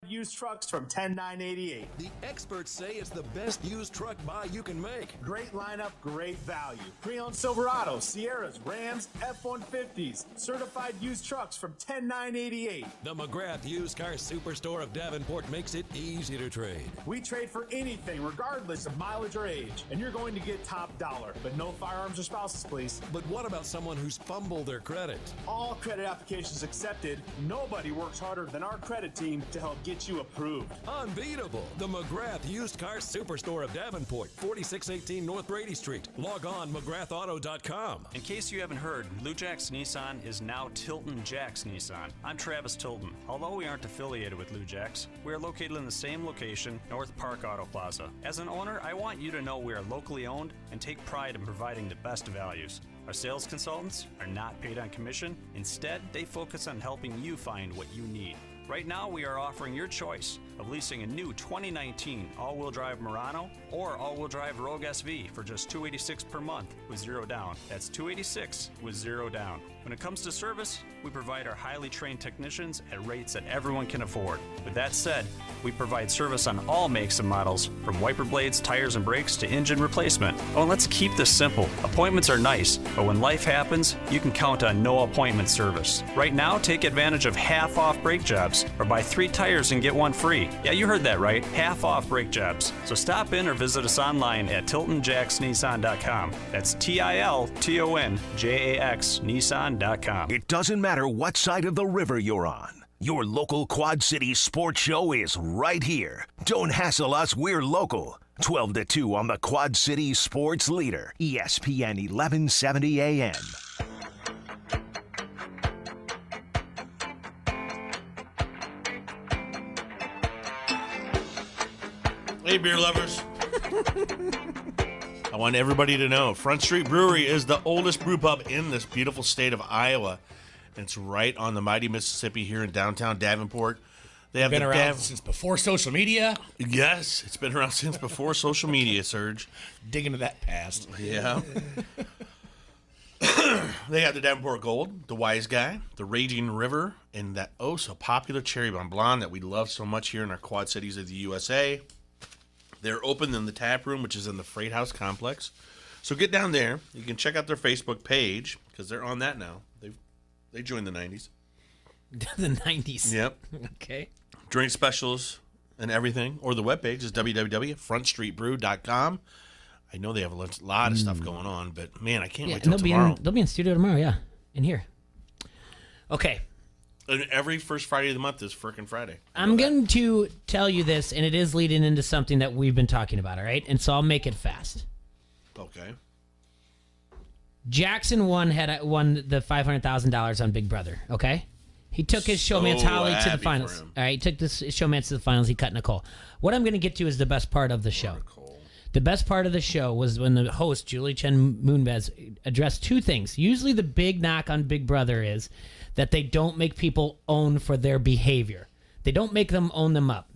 Used trucks from 10988. The experts say it's the best used truck buy you can make. Great lineup, great value. Pre-owned Silverados, Sierras, Rams, F-150s. Certified used trucks from 10988. The McGrath Used Car Superstore of Davenport makes it easy to trade. We trade for anything, regardless of mileage or age. And you're going to get top dollar. But no firearms or spouses, please. But what about someone who's fumbled their credit? All credit applications accepted. Nobody works harder than our credit team to help get you approved. Unbeatable. The McGrath Used Car Superstore of Davenport, 4618 North Brady Street. Log on McGrathAuto.com. In case you haven't heard, Lou Jack's Nissan is now Tilton Jack's Nissan. I'm Travis Tilton. Although we aren't affiliated with Lou Jack's, we are located in the same location, North Park Auto Plaza. As an owner, I want you to know we are locally owned and take pride in providing the best values. Our sales consultants are not paid on commission. Instead, they focus on helping you find what you need. Right now, we are offering your choice of leasing a new 2019 all-wheel drive Murano or all-wheel drive Rogue SV for just $286 per month with zero down. That's $286 with zero down. When it comes to service, we provide our highly trained technicians at rates that everyone can afford. With that said, we provide service on all makes and models, from wiper blades, tires, and brakes to engine replacement. Oh, and let's keep this simple. Appointments are nice, but when life happens, you can count on no appointment service. Right now, take advantage of half off brake jobs, or buy 3 tires and get 1 free. Yeah, you heard that right. Half off brake jobs. So stop in or visit us online at TiltonJacksNissan.com. That's TILTONJAX Nissan.com. It doesn't matter what side of the river you're on. Your local Quad City sports show is right here. Don't hassle us, we're local. 12 to 2 on the Quad City Sports Leader, ESPN 1170 AM. Hey, beer lovers. I want everybody to know Front Street Brewery is the oldest brew pub in this beautiful state of Iowa. And it's right on the mighty Mississippi here in downtown Davenport. They have been around since before social media. Yes, it's been around since before social media, Serge. Dig into that past. Yeah. They have the Davenport Gold, the Wise Guy, the Raging River, and that oh so popular Cherry Bomb Blonde that we love so much here in our Quad Cities of the USA. They're open in the tap room, which is in the Freight House complex. So get down there. You can check out their Facebook page because they're on that now. They joined the 90s. The 90s. Yep. Okay. Drink specials and everything. Or the webpage is www.frontstreetbrew.com. I know they have a lot of stuff going on, but man, I can't wait till tomorrow. They'll be in studio tomorrow, yeah. In here. Okay. And every first Friday of the month is frickin' Friday. I'm going to tell you this, and it is leading into something that we've been talking about, all right? And so I'll make it fast. Okay. Jackson won the $500,000 on Big Brother, okay? He took his showman's Holly to the finals. All right, he took this showman's to the finals. He cut Nicole. What I'm going to get to is the best part of the show. The best part of the show was when the host, Julie Chen Moonves, addressed 2 things. Usually the big knock on Big Brother is that they don't make people own for their behavior. They don't make them own them up.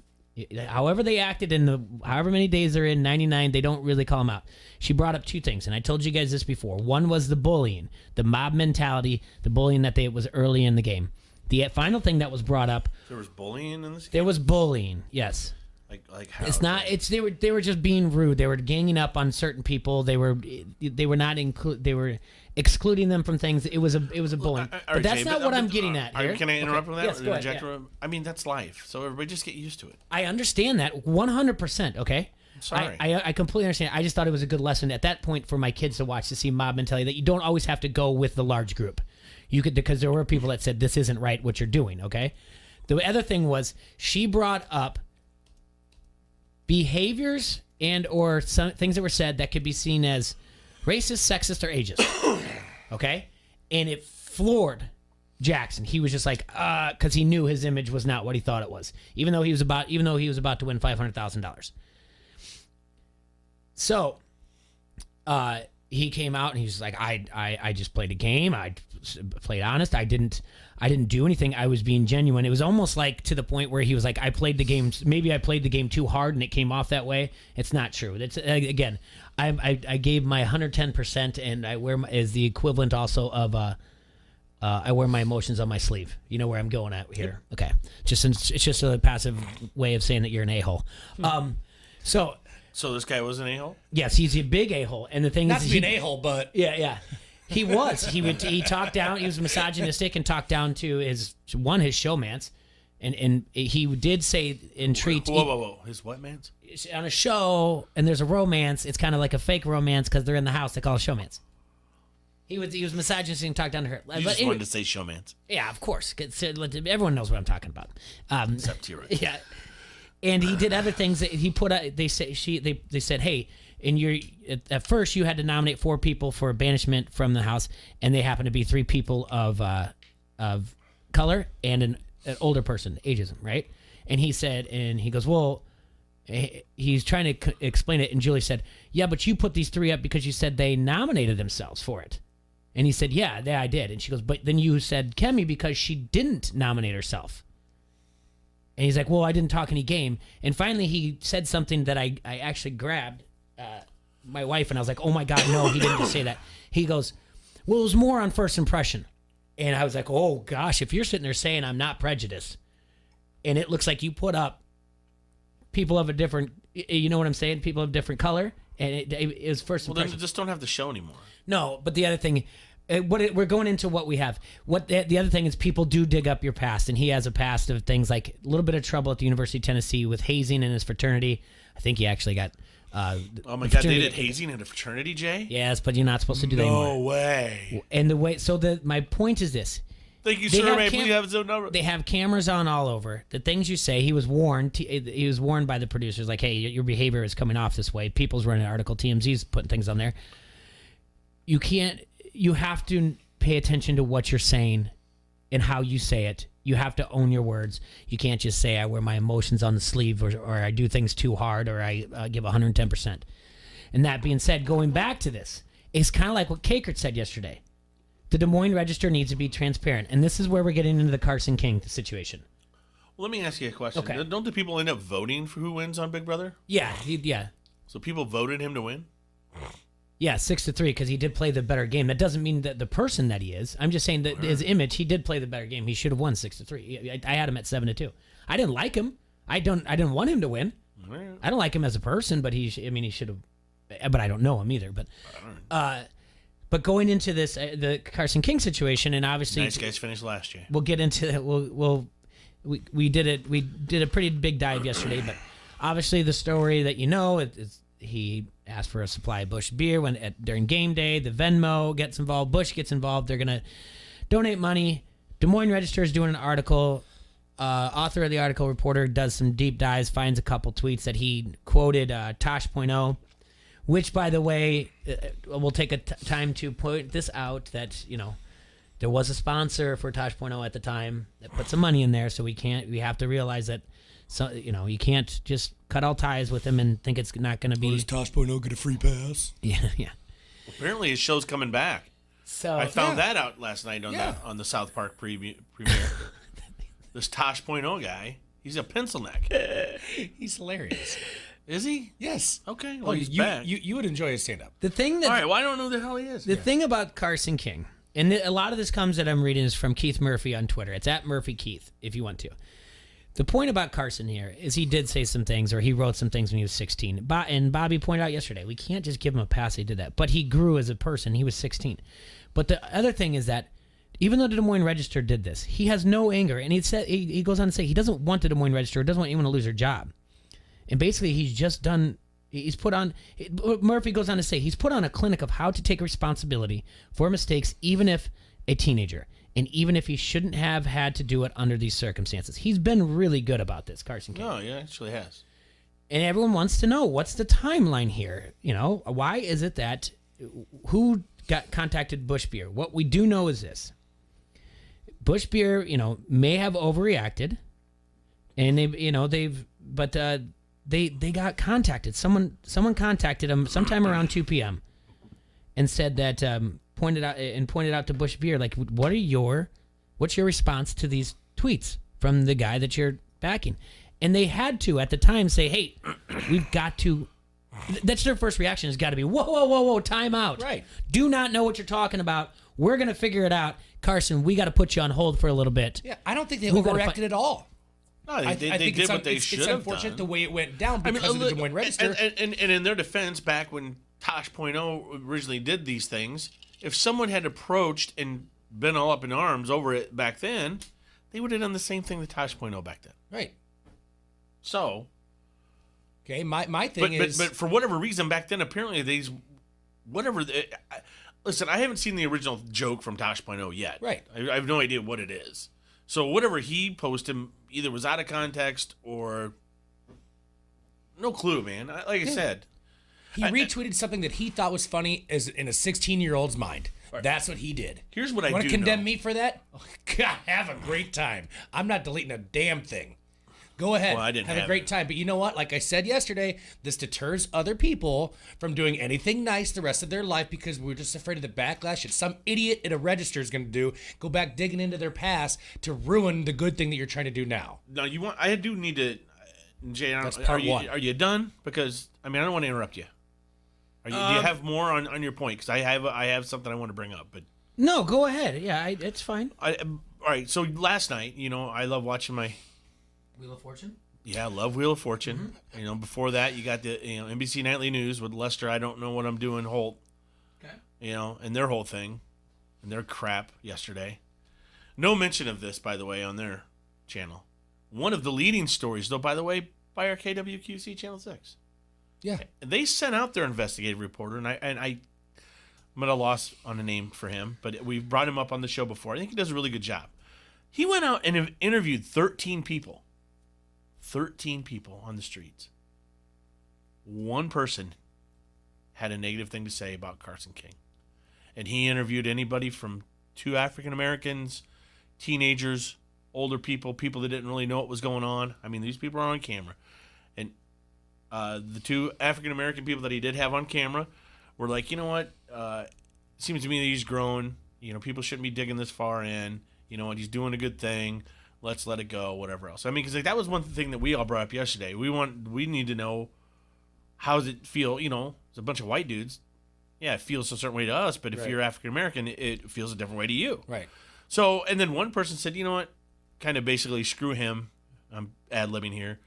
However they acted in however many days they're in, 99, they don't really call them out. She brought up 2 things, and I told you guys this before. One was the bullying, the mob mentality, the bullying that was early in the game. The final thing that was brought up. There was bullying in this game? There was bullying, yes. Like how? It's not. It's they were just being rude. They were ganging up on certain people. They were excluding them from things. It was a bullying. But that's not what I'm getting at here. Can I interrupt with that? Yes, go ahead, yeah. I mean, that's life. So everybody just get used to it. I understand that 100%. Okay. I'm sorry. I completely understand. I just thought it was a good lesson at that point for my kids to watch, to see mob mentality, that you don't always have to go with the large group. You could, because there were people that said this isn't right what you're doing. Okay. The other thing was she brought up behaviors and or some things that were said that could be seen as racist, sexist, or ageist. Okay? And it floored Jackson. He was just like, because he knew his image was not what he thought it was, even though he was about to win $500,000. So, he came out and he was like, I just played a game. I played honest. I didn't do anything. I was being genuine. It was almost like to the point where he was like, maybe I played the game too hard and it came off that way. It's not true. It's again, I gave my 110%, and I wear is the equivalent also of I wear my emotions on my sleeve. You know where I'm going at here. Okay. It's just a passive way of saying that you're an a-hole. So this guy was an a-hole? Yes, he's a big a-hole. And the thing Not is, to be an a-hole, but yeah. He was. He talked down. He was misogynistic and talked down to his showmance, and he did say entreat. Whoa! His what man's? On a show, and there's a romance. It's kind of like a fake romance because they're in the house. They call it showmance. He was misogynistic and talked down to her. You just wanted to say showmance. Yeah, of course. Everyone knows what I'm talking about. Except T-Rex. Yeah. And he did other things that he put out. They said, hey, at first you had to nominate 4 people for banishment from the house, and they happened to be 3 people of color and an older person, ageism, right? And he said, and he goes, well, he's trying to explain it, and Julie said, yeah, but you put these 3 up because you said they nominated themselves for it. And he said, yeah, I did. And she goes, but then you said Kemi because she didn't nominate herself. And he's like, well, I didn't talk any game. And finally he said something that I actually grabbed my wife, and I was like, oh my God, no, he didn't just say that. He goes, well, it was more on first impression. And I was like, oh gosh, if you're sitting there saying I'm not prejudiced, and it looks like you put up people of a different, you know what I'm saying? People of different color. And it was first impression. Well, then just don't have the show anymore. No, but the other thing, we're going into what we have. What the other thing is, people do dig up your past, and he has a past of things like a little bit of trouble at the University of Tennessee with hazing in his fraternity. I think he actually got. Oh my God, they did hazing in a fraternity, Jay? Yes, but you're not supposed to do that anymore. No way. And my point is this. Thank you, sir. May I please have his own number? They have cameras on all over. The things you say, he was warned. He was warned by the producers, like, hey, your behavior is coming off this way. People's running an article. TMZ's putting things on there. You have to pay attention to what you're saying and how you say it. You have to own your words. You can't just say I wear my emotions on the sleeve or I do things too hard or I give 110%. And that being said, going back to this, it's kind of like what Kakert said yesterday. The Des Moines Register needs to be transparent. And this is where we're getting into the Carson King situation. Well, let me ask you a question. Okay. Don't the people end up voting for who wins on Big Brother? Yeah, yeah. So people voted him to win? Yeah, 6-3 because he did play the better game. That doesn't mean that the person that he is. I'm just saying that his image, he did play the better game. He should have won 6-3. I had him at 7-2. I didn't like him. I didn't want him to win. Right. I don't like him as a person, but he should have. But I don't know him either. But going into this, the Carson King situation, and obviously, nice guys finished last year. We'll get into it. We did it. We did a pretty big dive yesterday, but obviously the story that is he asked for a supply of Busch beer during game day. The Venmo gets involved. Busch gets involved. They're gonna donate money. Des Moines Register is doing an article. Author of the article, reporter, does some deep dives, finds a couple tweets that he quoted Tosh.0, which, by the way, we'll take a time to point this out that, there was a sponsor for Tosh.0 at the time that put some money in there, so we have to realize that, you can't just cut all ties with him and think it's not going to be. Does Tosh.0 get a free pass? Yeah. Apparently his show's coming back. So I found that out last night on the South Park premiere. This Tosh.0 guy, he's a pencil neck. He's hilarious. Is he? Yes. Okay. Well, he's back. You would enjoy his stand-up. The thing that all right. Well, I don't know who the hell he is. The thing about Carson King, and a lot of this comes that I'm reading is from Keith Murphy on Twitter. It's at Murphy Keith if you want to. The point about Carson here is he did say some things, or he wrote some things when he was 16. And Bobby pointed out yesterday, we can't just give him a pass. He did that, but he grew as a person. He was 16. But the other thing is that even though the Des Moines Register did this, he has no anger, and he goes on to say he doesn't want the Des Moines Register, doesn't want anyone to lose their job, and basically he's just done. He's put on. Murphy goes on to say he's put on a clinic of how to take responsibility for mistakes, even if a teenager. And even if he shouldn't have had to do it under these circumstances. He's been really good about this, Carson King. No, yeah, actually has. And everyone wants to know, what's the timeline here? Why is it that, who contacted Busch Beer? What we do know is this. Busch Beer, may have overreacted. And they got contacted. Someone contacted them sometime around 2 p.m. and said that, pointed out to Busch Beer, like, what's your response to these tweets from the guy that you're backing? And they had to at the time say, hey, we've got to That's their first reaction. Has got to be, whoa, time out. Right. Do not know what you're talking about. We're going to figure it out. Carson, we got to put you on hold for a little bit. Yeah, I don't think they overreacted at all. No, they did what they should have done. It's unfortunate the way it went down because of the Des Moines Register. And in their defense, back when Tosh.0 originally did these things, if someone had approached and been all up in arms over it back then, they would have done the same thing to Tosh.0 back then. Right. So... Okay, my thing is... But for whatever reason, back then, apparently these... Listen, I haven't seen the original joke from Tosh.0 yet. Right. I have no idea what it is. So whatever he posted either was out of context or... No clue, man. Like I said... He retweeted something that he thought was funny as in a 16-year-old's mind. Right. That's what he did. Here's what I do know. Want to condemn me for that? Oh, God, have a great time. I'm not deleting a damn thing. Go ahead. Well, I didn't have a great time. But you know what? Like I said yesterday, this deters other people from doing anything nice the rest of their life because we're just afraid of the backlash that some idiot at a register is going to do. Go back digging into their past to ruin the good thing that you're trying to do now. No, I do need to... Jay, that's part one. Are you done? Because, I don't want to interrupt you. Do you have more on your point? Because I have something I want to bring up. But no, go ahead. Yeah, it's fine. All right, so last night, I love watching my... Wheel of Fortune? Yeah, I love Wheel of Fortune. Mm-hmm. Before that, you got the NBC Nightly News with Lester, I don't know what I'm doing, Holt. Okay. And their whole thing. And their crap yesterday. No mention of this, by the way, on their channel. One of the leading stories, though, by the way, by our KWQC Channel 6. Yeah. They sent out their investigative reporter, and I'm at a loss on a name for him, but we've brought him up on the show before. I think he does a really good job. He went out and interviewed 13 people. 13 people on the streets. One person had a negative thing to say about Carson King. And he interviewed anybody from 2 African Americans, teenagers, older people that didn't really know what was going on. These people are on camera. And the 2 African American people that he did have on camera were like, you know what? It seems to me that he's grown. People shouldn't be digging this far in. You know what? He's doing a good thing. Let's let it go, whatever else. Because that was one thing that we all brought up yesterday. We need to know, how does it feel? It's a bunch of white dudes. Yeah, it feels a certain way to us, but if you're African American, it feels a different way to you. Right. So, and then one person said, you know what? Kind of basically screw him. I'm ad-libbing here.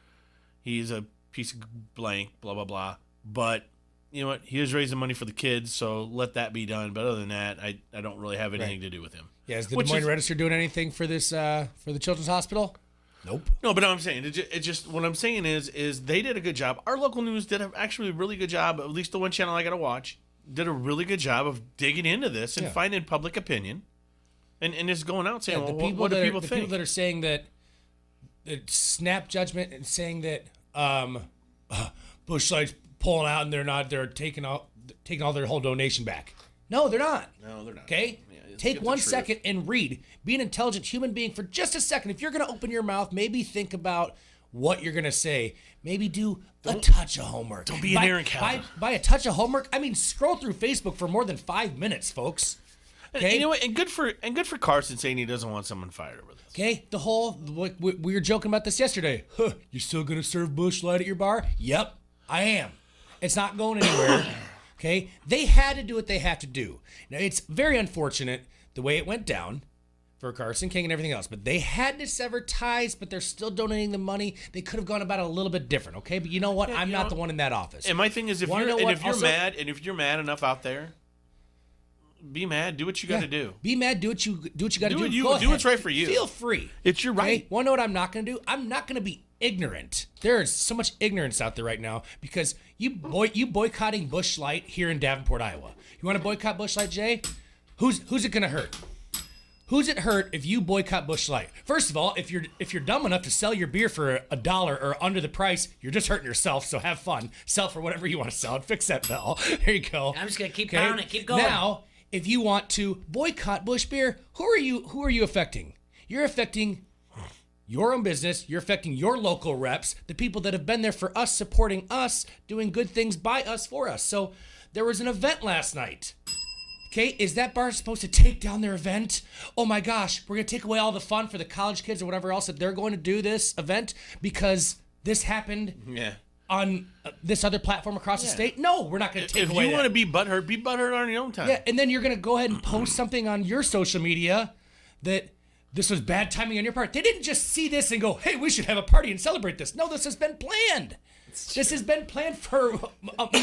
He's a piece of blank, blah, blah, blah. But, you know what? He is raising money for the kids, so let that be done. But other than that, I don't really have anything to do with him. Yeah, is the Des Moines Register doing anything for this for the Children's Hospital? Nope. No, but I'm saying it just what I'm saying is they did a good job. Our local news did actually a really good job. At least the one channel I got to watch did a really good job of digging into this and finding public opinion, and just going out saying, what do people think? The people that are saying that snap judgment and saying that Busch Light's pulling out and they're taking all their whole donation back. No, they're not. No, they're not. Okay. Take 1 second and read. Be an intelligent human being for just a second. If you're going to open your mouth, maybe think about what you're going to say. Maybe do a touch of homework. Don't be an Aaron Calvin. By a touch of homework, scroll through Facebook for more than 5 minutes, folks. Okay? And you know what? And good for Carson saying he doesn't want someone fired over this. Okay, we were joking about this yesterday. You still going to serve Busch Light at your bar? Yep, I am. It's not going anywhere. Okay, they had to do what they have to do. Now, it's very unfortunate the way it went down for Carson King and everything else, but they had to sever ties, but they're still donating the money. They could have gone about it a little bit different, okay? But you know what? I'm not the one in that office. And my thing is, if you're mad enough out there, be mad. Do what you got to do. Be mad. Do what you got to do. Do what's right for you. Feel free. It's your right. Okay? Want to know what I'm not going to do? I'm not going to be ignorant. There is so much ignorance out there right now because you boycotting Busch Light here in Davenport, Iowa. You want to boycott Busch Light, Jay? Who's it going to hurt? Who's it hurt if you boycott Busch Light? First of all, if you're dumb enough to sell your beer for $1 or under the price, you're just hurting yourself. So have fun. Sell for whatever you want to sell. And fix that bell. There you go. I'm just gonna keep pounding it. Keep going. Now, if you want to boycott Busch Beer, who are you affecting? You're affecting your own business. You're affecting your local reps, the people that have been there for us, supporting us, doing good things by us, for us. So there was an event last night. Okay, is that bar supposed to take down their event? Oh my gosh, we're going to take away all the fun for the college kids or whatever else that they're going to do this event because this happened on this other platform across the state? No, we're not going to take away. If you want to be butthurt on your own time. Yeah, and then you're going to go ahead and post something on your social media that this was bad timing on your part. They didn't just see this and go, hey, we should have a party and celebrate this. No, this has been planned. This has been planned for months.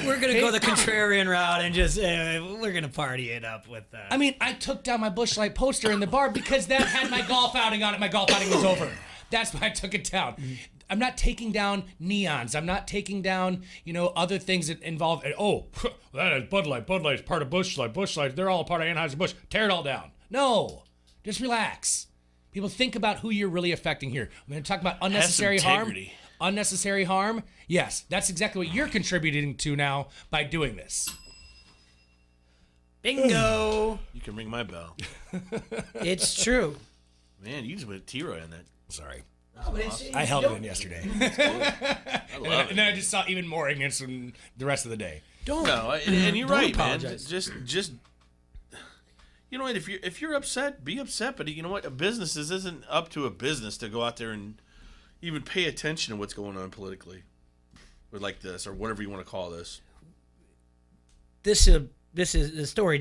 We're going to go the contrarian route and just, we're going to party it up with that. I mean, I took down my Busch Light poster in the bar because that had my golf outing on it. My golf outing was over. That's why I took it down. I'm not taking down neons. I'm not taking down, other things that involve, that is Bud Light. Bud Light is part of Busch Light. Busch Light, they're all a part of Anheuser-Busch. Tear it all down. No. Just relax. People, think about who you're really affecting here. I'm going to talk about unnecessary harm. Unnecessary harm. Yes, that's exactly what you're contributing to now by doing this. Bingo. You can ring my bell. It's true. Man, you just went T-Roy on that. Sorry. No, I held it in yesterday. I love it. And then I just saw even more ignorance from the rest of the day. And you're right, apologize. man. Just you know what? If you're upset, be upset. But you know what? A business isn't up to a business to go out there and even pay attention to what's going on politically, or like this, or whatever you want to call this. This is the story.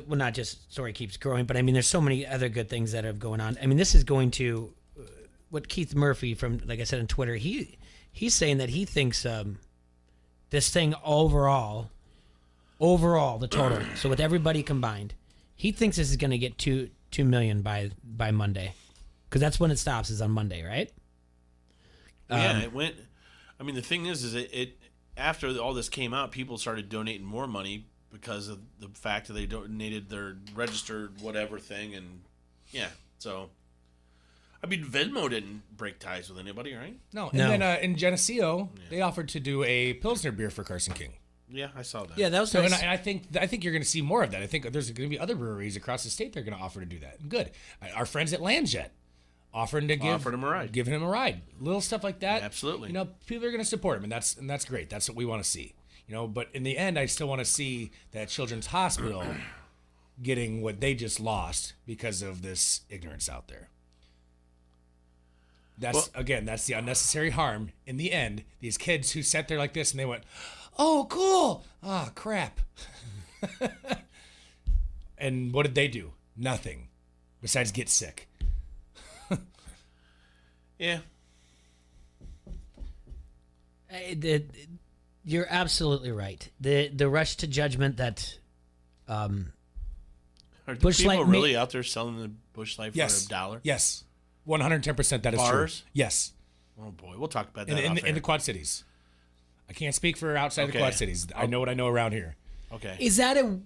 Not just story keeps growing, but I mean, there's so many other good things that are going on. I mean, this is going to what Keith Murphy from, like I said on Twitter, he's saying that he thinks this thing overall, the total. So with everybody combined, he thinks this is going to get 2 million by Monday, because that's when it stops. Is on Monday, right? Yeah, it went. I mean, the thing is it after all this came out, people started donating more money because of the fact that they donated their registered whatever thing, and so. I mean, Venmo didn't break ties with anybody, right? No. And then in Geneseo, they offered to do a Pilsner beer for Carson King. Yeah, I saw that. Yeah, that was so. nice. And I think you're going to see more of that. I think there's going to be other breweries across the state that are going to offer to do that. Good. Our friends at Landjet offered him a ride. Giving him a ride. Little stuff like that. Absolutely. People are going to support him, and that's great. That's what we want to see. But in the end, I still want to see that Children's Hospital getting what they just lost because of this ignorance out there. That's the unnecessary harm. In the end, these kids who sat there like this and they went, "Oh, cool! Ah, crap!" And what did they do? Nothing, besides get sick. Yeah. You're absolutely right. The rush to judgment that Are Busch people Light really out there selling the Busch Light for $1? Yes. 110% that is Bars? true. Yes. Oh boy, we'll talk about that In the Quad Cities. I can't speak for outside the Quad Cities. I know what I know around here. Okay. Is that a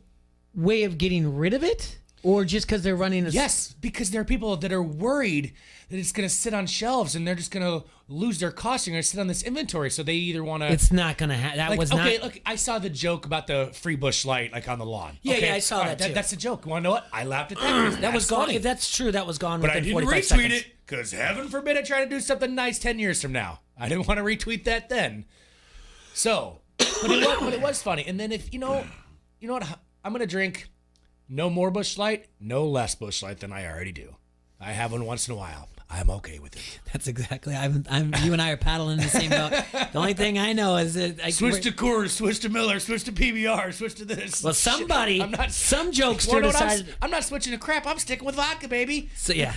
way of getting rid of it, or just because they're running a... Yes, because there are people that are worried that it's going to sit on shelves and they're just going to lose their cost. They're going to sit on this inventory, so they either want to... It's not going to happen. That was not... Okay, look, I saw the joke about the free Busch Light, on the lawn. Yeah, I saw that too. That's a joke. You want to know what? I laughed at that. That was gone. funny. If that's true, that was gone But I within didn't 45 retweet seconds. it, because heaven forbid I try to do something nice 10 years from now. I didn't want to retweet that then. So, but it was funny. And then if, you know what, I'm going to drink no more Busch Light, no less Busch Light than I already do. I have one once in a while. I'm okay with it. That's exactly. You and I are paddling in the same boat. The only thing I know is that switch to Coors, switch to Miller, switch to PBR, switch to this. Well, some jokester decided. I'm not switching to crap. I'm sticking with vodka, baby. So yeah,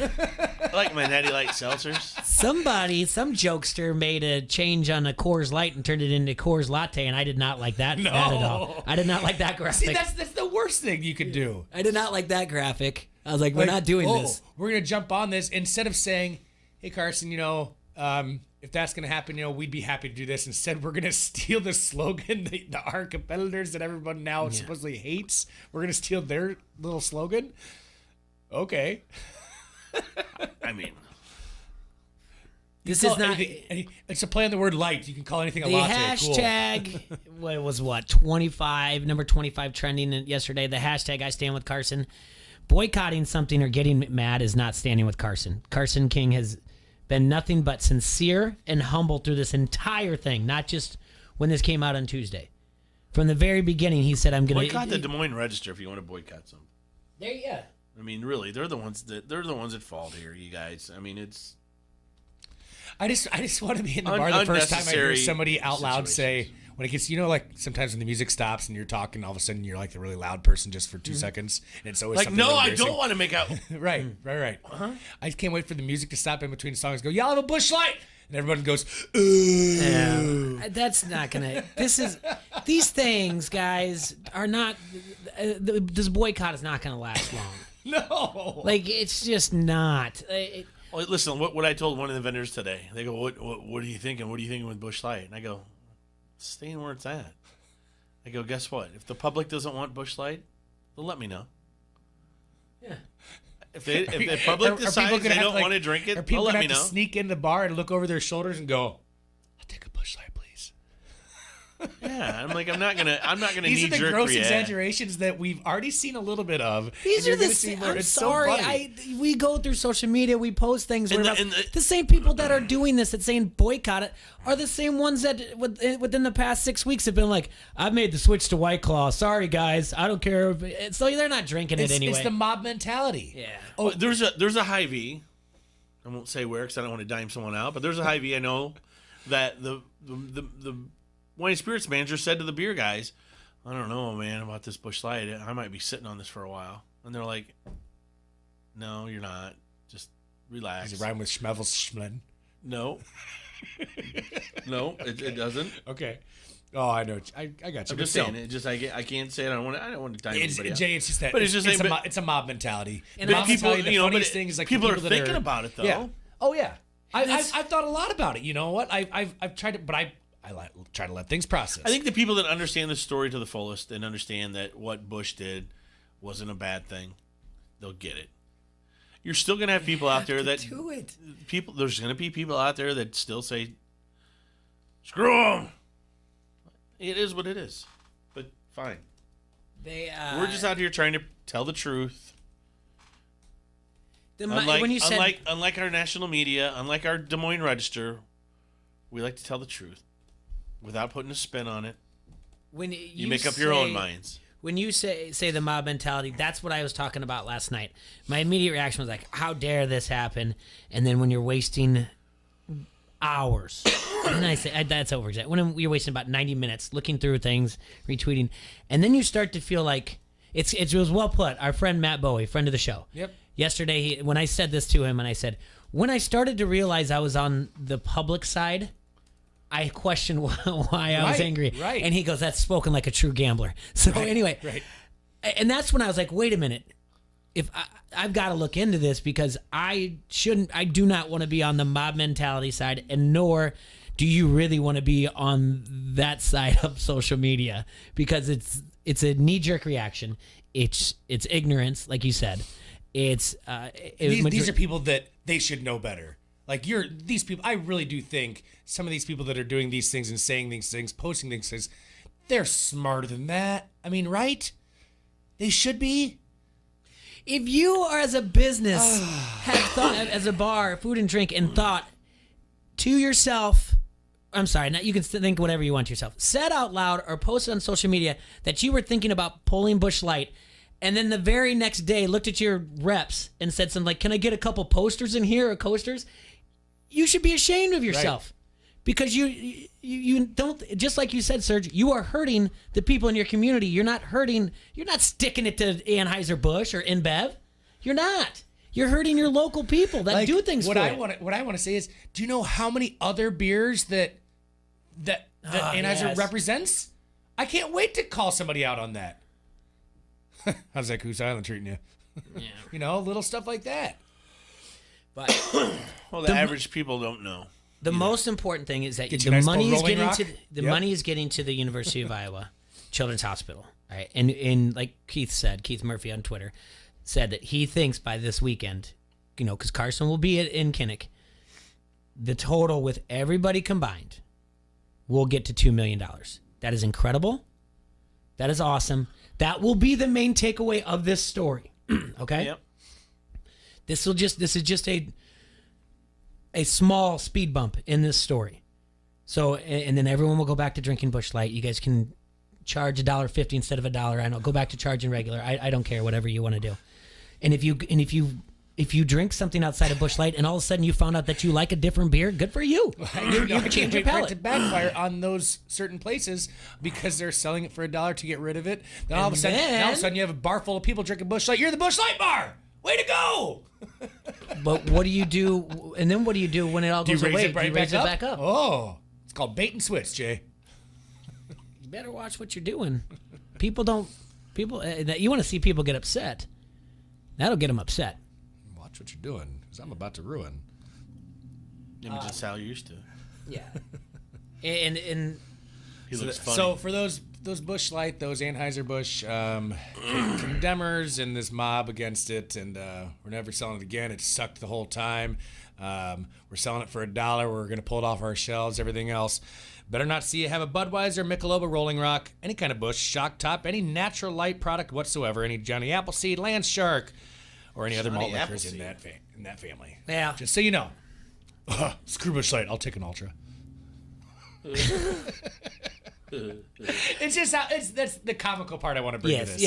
I like my Natty Light seltzers. Some jokester made a change on a Coors Light and turned it into Coors Latte, and I did not like that at all. I did not like that graphic. See, that's the worst thing you could do. I did not like that graphic. I was like, we're not doing this. We're going to jump on this. Instead of saying, hey, Carson, if that's going to happen, we'd be happy to do this. Instead, we're going to steal the slogan that our competitors that everyone now supposedly hates. We're going to steal their little slogan. Okay. I mean, this is not. It's a play on the word light. You can call anything a the latte. Hashtag, what was 25, number 25 trending yesterday. The hashtag I stand with Carson. Boycotting something or getting mad is not standing with Carson. Carson King has been nothing but sincere and humble through this entire thing, not just when this came out on Tuesday. From the very beginning, he said, I'm going to... Boycott the Des Moines Register if you want to boycott something. Yeah. I mean, really, they're the ones at fault here, you guys. I mean, it's... I just want to be in the bar the first time I hear somebody out loud say, when it gets, like sometimes when the music stops and you're talking, all of a sudden you're like the really loud person just for 2 seconds, and it's always like, no, I don't want to make out. Right. Uh-huh. I can't wait for the music to stop in between songs. Go, y'all have a Busch Light, and everyone goes, ooh. Yeah, that's not gonna. These things, guys, are not. This boycott is not gonna last long. No, like it's just not. Well, listen, what I told one of the vendors today, they go, what are you thinking? What are you thinking with Busch Light? And I go, staying where it's at. I go, guess what? If the public doesn't want Busch Light, they'll let me know. Yeah. If the public decides they don't want to drink it, they'll let me know. To sneak in the bar and look over their shoulders and go, I'll take a Busch Light, please. Yeah, I'm like, I'm not gonna These knee are the jerk gross exaggerations that we've already seen a little bit of. These are I'm sorry. So we go through social media, we post things. The same people that are doing this, that saying boycott it, are the same ones that within the past 6 weeks have been like, I've made the switch to White Claw. Sorry, guys, I don't care. So they're not drinking it anyway. It's the mob mentality. Yeah. Oh, there's a Hy-Vee. I won't say where because I don't want to dime someone out, but there's a Hy-Vee I know that the wine and spirits manager said to the beer guys, I don't know, man, about this Busch Light. I might be sitting on this for a while. And they're like, no, you're not. Just relax. Does it rhyme with Schmevelschmen? No. No, it doesn't. Okay. Oh, I know. I got you. I'm just saying. It just I can't say it. I don't want to dime anybody Jay, it's just that. But it's a mob mentality. And mob people, mentality, the funniest thing is like people are thinking about it though. Yeah. Oh yeah. I've thought a lot about it. You know what? I've tried to, but I try to let things process. I think the people that understand the story to the fullest and understand that what Bush did wasn't a bad thing, they'll get it. You're still gonna have people out there that do it. There's gonna be people out there that still say, "Screw them." It is what it is, but fine. We're just out here trying to tell the truth. Unlike our national media, unlike our Des Moines Register, we like to tell the truth without putting a spin on it. When you make up your own minds. When you say the mob mentality, that's what I was talking about last night. My immediate reaction was like, how dare this happen? And then when you're wasting hours, and I say that's overexaggerated. When you're wasting about 90 minutes looking through things, retweeting, and then you start to feel like it was well put. Our friend Matt Bowie, friend of the show. Yep. Yesterday, when I said this to him, and I said, when I started to realize I was on the public side, I questioned why I was angry. Right. And he goes, that's spoken like a true gambler. So anyway, and that's when I was like, wait a minute. If I've got to look into this because I do not want to be on the mob mentality side, and nor do you really want to be on that side of social media because it's a knee-jerk reaction. It's ignorance, like you said. These are people that they should know better. Like these people, I really do think some of these people that are doing these things and saying these things, posting these things, they're smarter than that. I mean, right? They should be. If you are as a business have thought as a bar, food and drink, and thought to yourself, I'm sorry, you can think whatever you want to yourself, said out loud or posted on social media that you were thinking about pulling Busch Light, and then the very next day looked at your reps and said something like, can I get a couple posters in here or coasters? You should be ashamed of yourself. Right. Because you don't, just like you said, Serge, you are hurting the people in your community. You're not sticking it to Anheuser-Busch or InBev. You're not. You're hurting your local people that do things for it. What I want to say is, do you know how many other beers that Anheuser represents? I can't wait to call somebody out on that. How's that Goose Island treating you? Yeah. Little stuff like that. But the average people don't know. The most important thing is that the money is getting to the University of Iowa Children's Hospital, right? And like Keith Murphy on Twitter said that he thinks by this weekend, because Carson will be in Kinnick, the total with everybody combined will get to $2 million. That is incredible. That is awesome. That will be the main takeaway of this story. Okay? Yep. This is just a small speed bump in this story. So, and then everyone will go back to drinking Busch Light. You guys can charge $1.50 instead of $1. I know. Go back to charging regular. I don't care. Whatever you want to do. And if if you drink something outside of Busch Light and all of a sudden you found out that you like a different beer, good for you. You can change your palate. To backfire on those certain places because they're selling it for $1 to get rid of it. Then all of a sudden you have a bar full of people drinking Busch Light. You're the Busch Light bar. Way to go! But what do you do? And then what do you do when it all goes away? Do you raise it back up? Oh, it's called bait and switch, Jay. You better watch what you're doing. You want to see people get upset. That'll get them upset. Watch what you're doing, because I'm about to ruin. Image of Sal used to. Yeah. and he looks funny. So for those Busch Light, those Anheuser-Busch condemners and this mob against it, and we're never selling it again. It sucked the whole time. We're selling it for $1. We're going to pull it off our shelves, everything else. Better not see you have a Budweiser, Michelob, Rolling Rock, any kind of Busch, Shock Top, any natural light product whatsoever, any Johnny Appleseed, Land Shark, or any other malt liquors in that family. Yeah. Just so you know. Screw Busch Light. I'll take an Ultra. It's just that's the comical part I want to bring to this.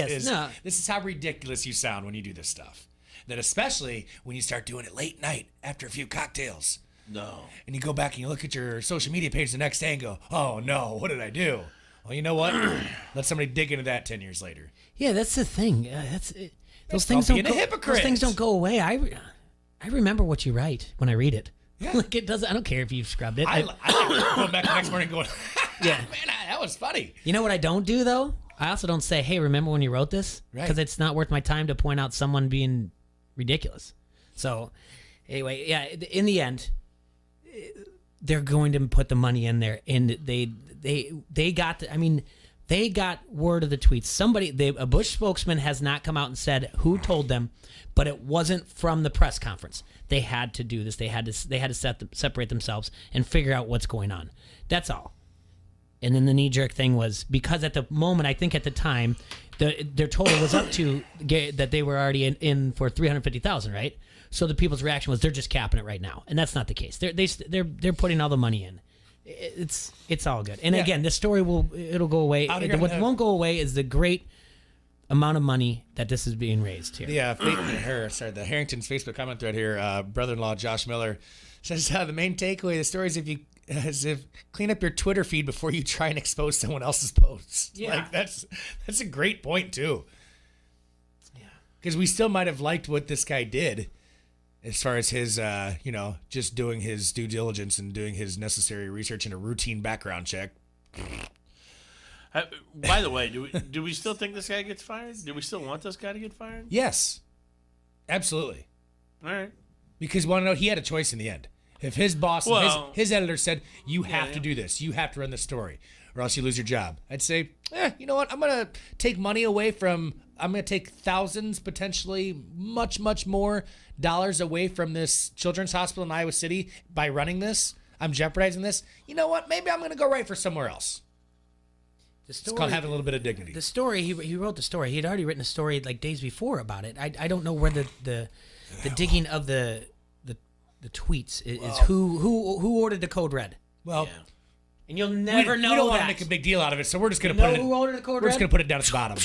This is how ridiculous you sound when you do this stuff. That especially when you start doing it late night after a few cocktails. No. And you go back and you look at your social media page the next day and go, oh no, what did I do? Well, you know what? Let somebody dig into that 10 years later. Yeah, that's the thing. Those things don't go away. I remember what you write when I read it. Yeah. Like it doesn't. I don't care if you've scrubbed it. I like going back the next morning going, yeah, man, that was funny. You know what I don't do though? I also don't say, hey, remember when you wrote this? Because it's not worth my time to point out someone being ridiculous. So anyway, yeah, in the end, they're going to put the money in there, and they got. They got word of the tweets. A Busch spokesman has not come out and said who told them, but it wasn't from the press conference. They had to do this. They had to separate themselves and figure out what's going on. That's all. And then the knee-jerk thing was because at the moment, I think at the time, their total was up to that they were already in for $350,000, right? So the people's reaction was they're just capping it right now, and that's not the case. They're putting all the money in. It's all good. And again, the story it'll go away. What won't go away is the great amount of money that this is being raised here. Yeah, the Harrington's Facebook comment thread here. Brother-in-law Josh Miller says the main takeaway of the story is if clean up your Twitter feed before you try and expose someone else's posts. Yeah, like that's a great point too. Yeah, because we still might have liked what this guy did. As far as his, just doing his due diligence and doing his necessary research and a routine background check. By the way, do we still think this guy gets fired? Do we still want this guy to get fired? Yes, absolutely. All right. Because want to know, he had a choice in the end. If his boss, his editor said, you have to do this, you have to run this story, or else you lose your job. I'd say, you know what? I'm going to take money away from. I'm going to take thousands, potentially much, much more dollars away from this children's hospital in Iowa City by running this. I'm jeopardizing this. You know what? Maybe I'm going to go write for somewhere else. It's called having a little bit of dignity. The story, he wrote the story. He had already written a story like days before about it. I don't know where the digging of the tweets is. Who ordered the code red? Well. Yeah. And you'll never know. We don't want to make a big deal out of it, so we're just going to put it. Who ordered the code red? We're just going to put it down at the bottom.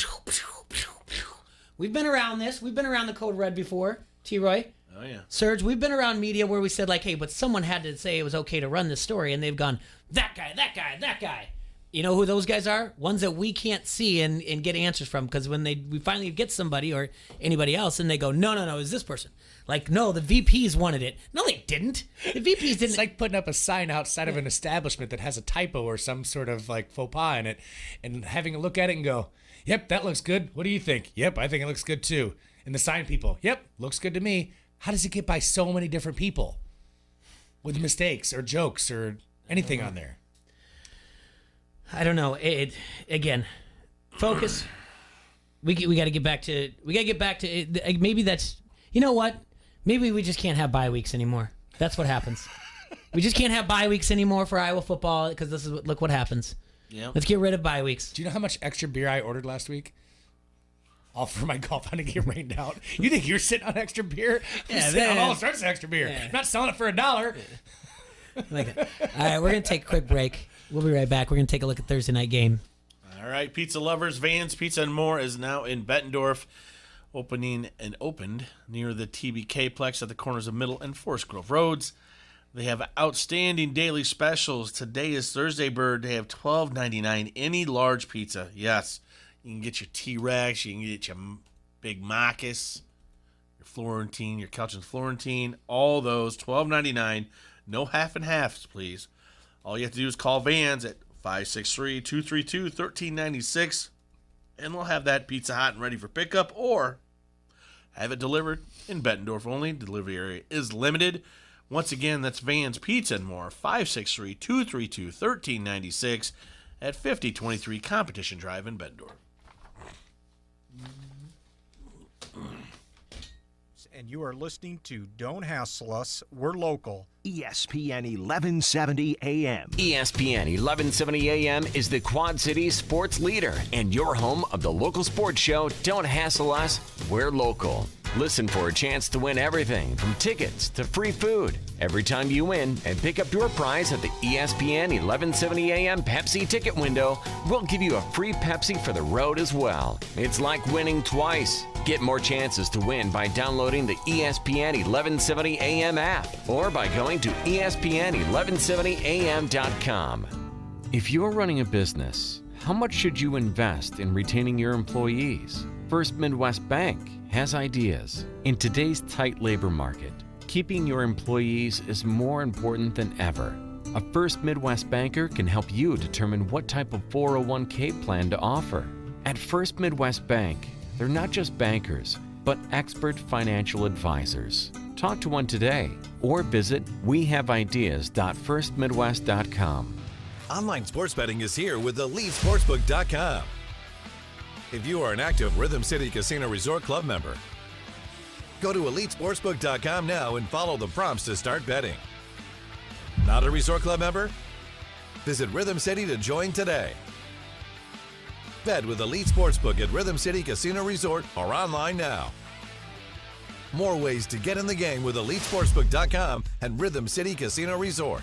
We've been around this. We've been around the code red before. T-Roy. Oh, yeah. Serge, we've been around media where we said, like, hey, but someone had to say it was okay to run this story, and they've gone, that guy, that guy, that guy. You know who those guys are? Ones that we can't see and get answers from, because when we finally get somebody or anybody else, and they go, no, it's this person. Like, no, the VPs wanted it. No, they didn't. The VPs didn't. It's like putting up a sign outside of an establishment that has a typo or some sort of, like, faux pas in it, and having a look at it and go, yep, that looks good. What do you think? Yep, I think it looks good, too. And the sign people, yep, looks good to me. How does it get by so many different people with mistakes or jokes or anything on there? I don't know. Again, focus. We got to get back to. Maybe that's. You know what? Maybe we just can't have bye weeks anymore. That's what happens. We just can't have bye weeks anymore for Iowa football because look what happens. Yeah. Let's get rid of bye weeks. Do you know how much extra beer I ordered last week? All for my golf hunt to get rained out. You think you're sitting on extra beer? I'm sitting on all sorts of extra beer. Yeah. I'm not selling it for $1. All right, we're going to take a quick break. We'll be right back. We're going to take a look at Thursday night game. All right, pizza lovers, Vans Pizza and More is now in Bettendorf. opened near the TBK Plex at the corners of Middle and Forest Grove Roads. They have outstanding daily specials. Today is Thursday, Bird. They have $12.99 any large pizza. Yes, you can get your T-Rex, you can get your Big Marcus, your Florentine, your Couch's Florentine, all those, $12.99. No half and halves, please. All you have to do is call Vans at 563-232-1396, and they'll have that pizza hot and ready for pickup, or have it delivered in Bettendorf only. Delivery area is limited. Once again, that's Vans Pizza and More, 563-232-1396 at 5023 Competition Drive in Bettendorf. And you are listening to Don't Hassle Us, We're Local. ESPN 1170 AM. ESPN 1170 AM is the Quad Cities sports leader and your home of the local sports show, Don't Hassle Us, We're Local. Listen for a chance to win everything from tickets to free food every time you win and pick up your prize at the ESPN 1170 AM Pepsi ticket window. We'll give you a free Pepsi for the road as well. It's like winning twice. Get more chances to win by downloading the ESPN 1170 AM app or by going to ESPN1170am.com. If you're running a business, how much should you invest in retaining your employees? First Midwest Bank has ideas. In today's tight labor market, keeping your employees is more important than ever. A First Midwest banker can help you determine what type of 401k plan to offer. At First Midwest Bank, they're not just bankers, but expert financial advisors. Talk to one today or visit wehaveideas.firstmidwest.com. Online sports betting is here with EliteSportsbook.com. If you are an active Rhythm City Casino Resort Club member, go to EliteSportsbook.com now and follow the prompts to start betting. Not a Resort Club member? Visit Rhythm City to join today. Bet with Elite Sportsbook at Rhythm City Casino Resort or online now. More ways to get in the game with EliteSportsbook.com and Rhythm City Casino Resort.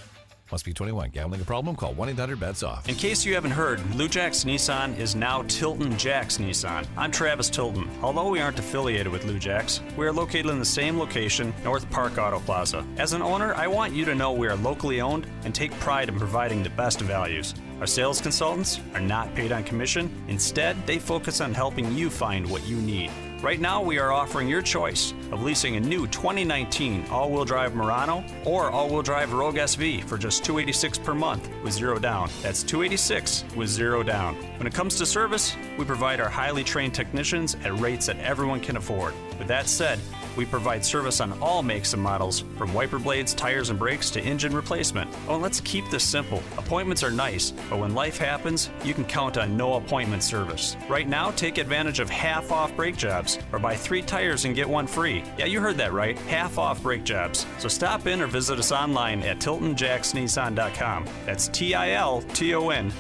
Must be 21. Gambling a problem? Call 1-800-BETS-OFF. In case you haven't heard, Lou Jack's Nissan is now Tilton Jack's Nissan. I'm Travis Tilton. Although we aren't affiliated with Lou Jack's, we are located in the same location, North Park Auto Plaza. As an owner, I want you to know we are locally owned and take pride in providing the best values. Our sales consultants are not paid on commission. Instead, they focus on helping you find what you need. Right now, we are offering your choice of leasing a new 2019 all-wheel drive Murano or all-wheel drive Rogue SV for just $286 per month with zero down. That's $286 with zero down. When it comes to service, we provide our highly trained technicians at rates that everyone can afford. With that said, we provide service on all makes and models, from wiper blades, tires, and brakes to engine replacement. Oh, and let's keep this simple. Appointments are nice, but when life happens, you can count on no appointment service. Right now, take advantage of half off brake jobs, or buy 3 tires and get 1 free. Yeah, you heard that right. Half off brake jobs. So stop in or visit us online at TiltonJacksNissan.com. That's TILTONJAX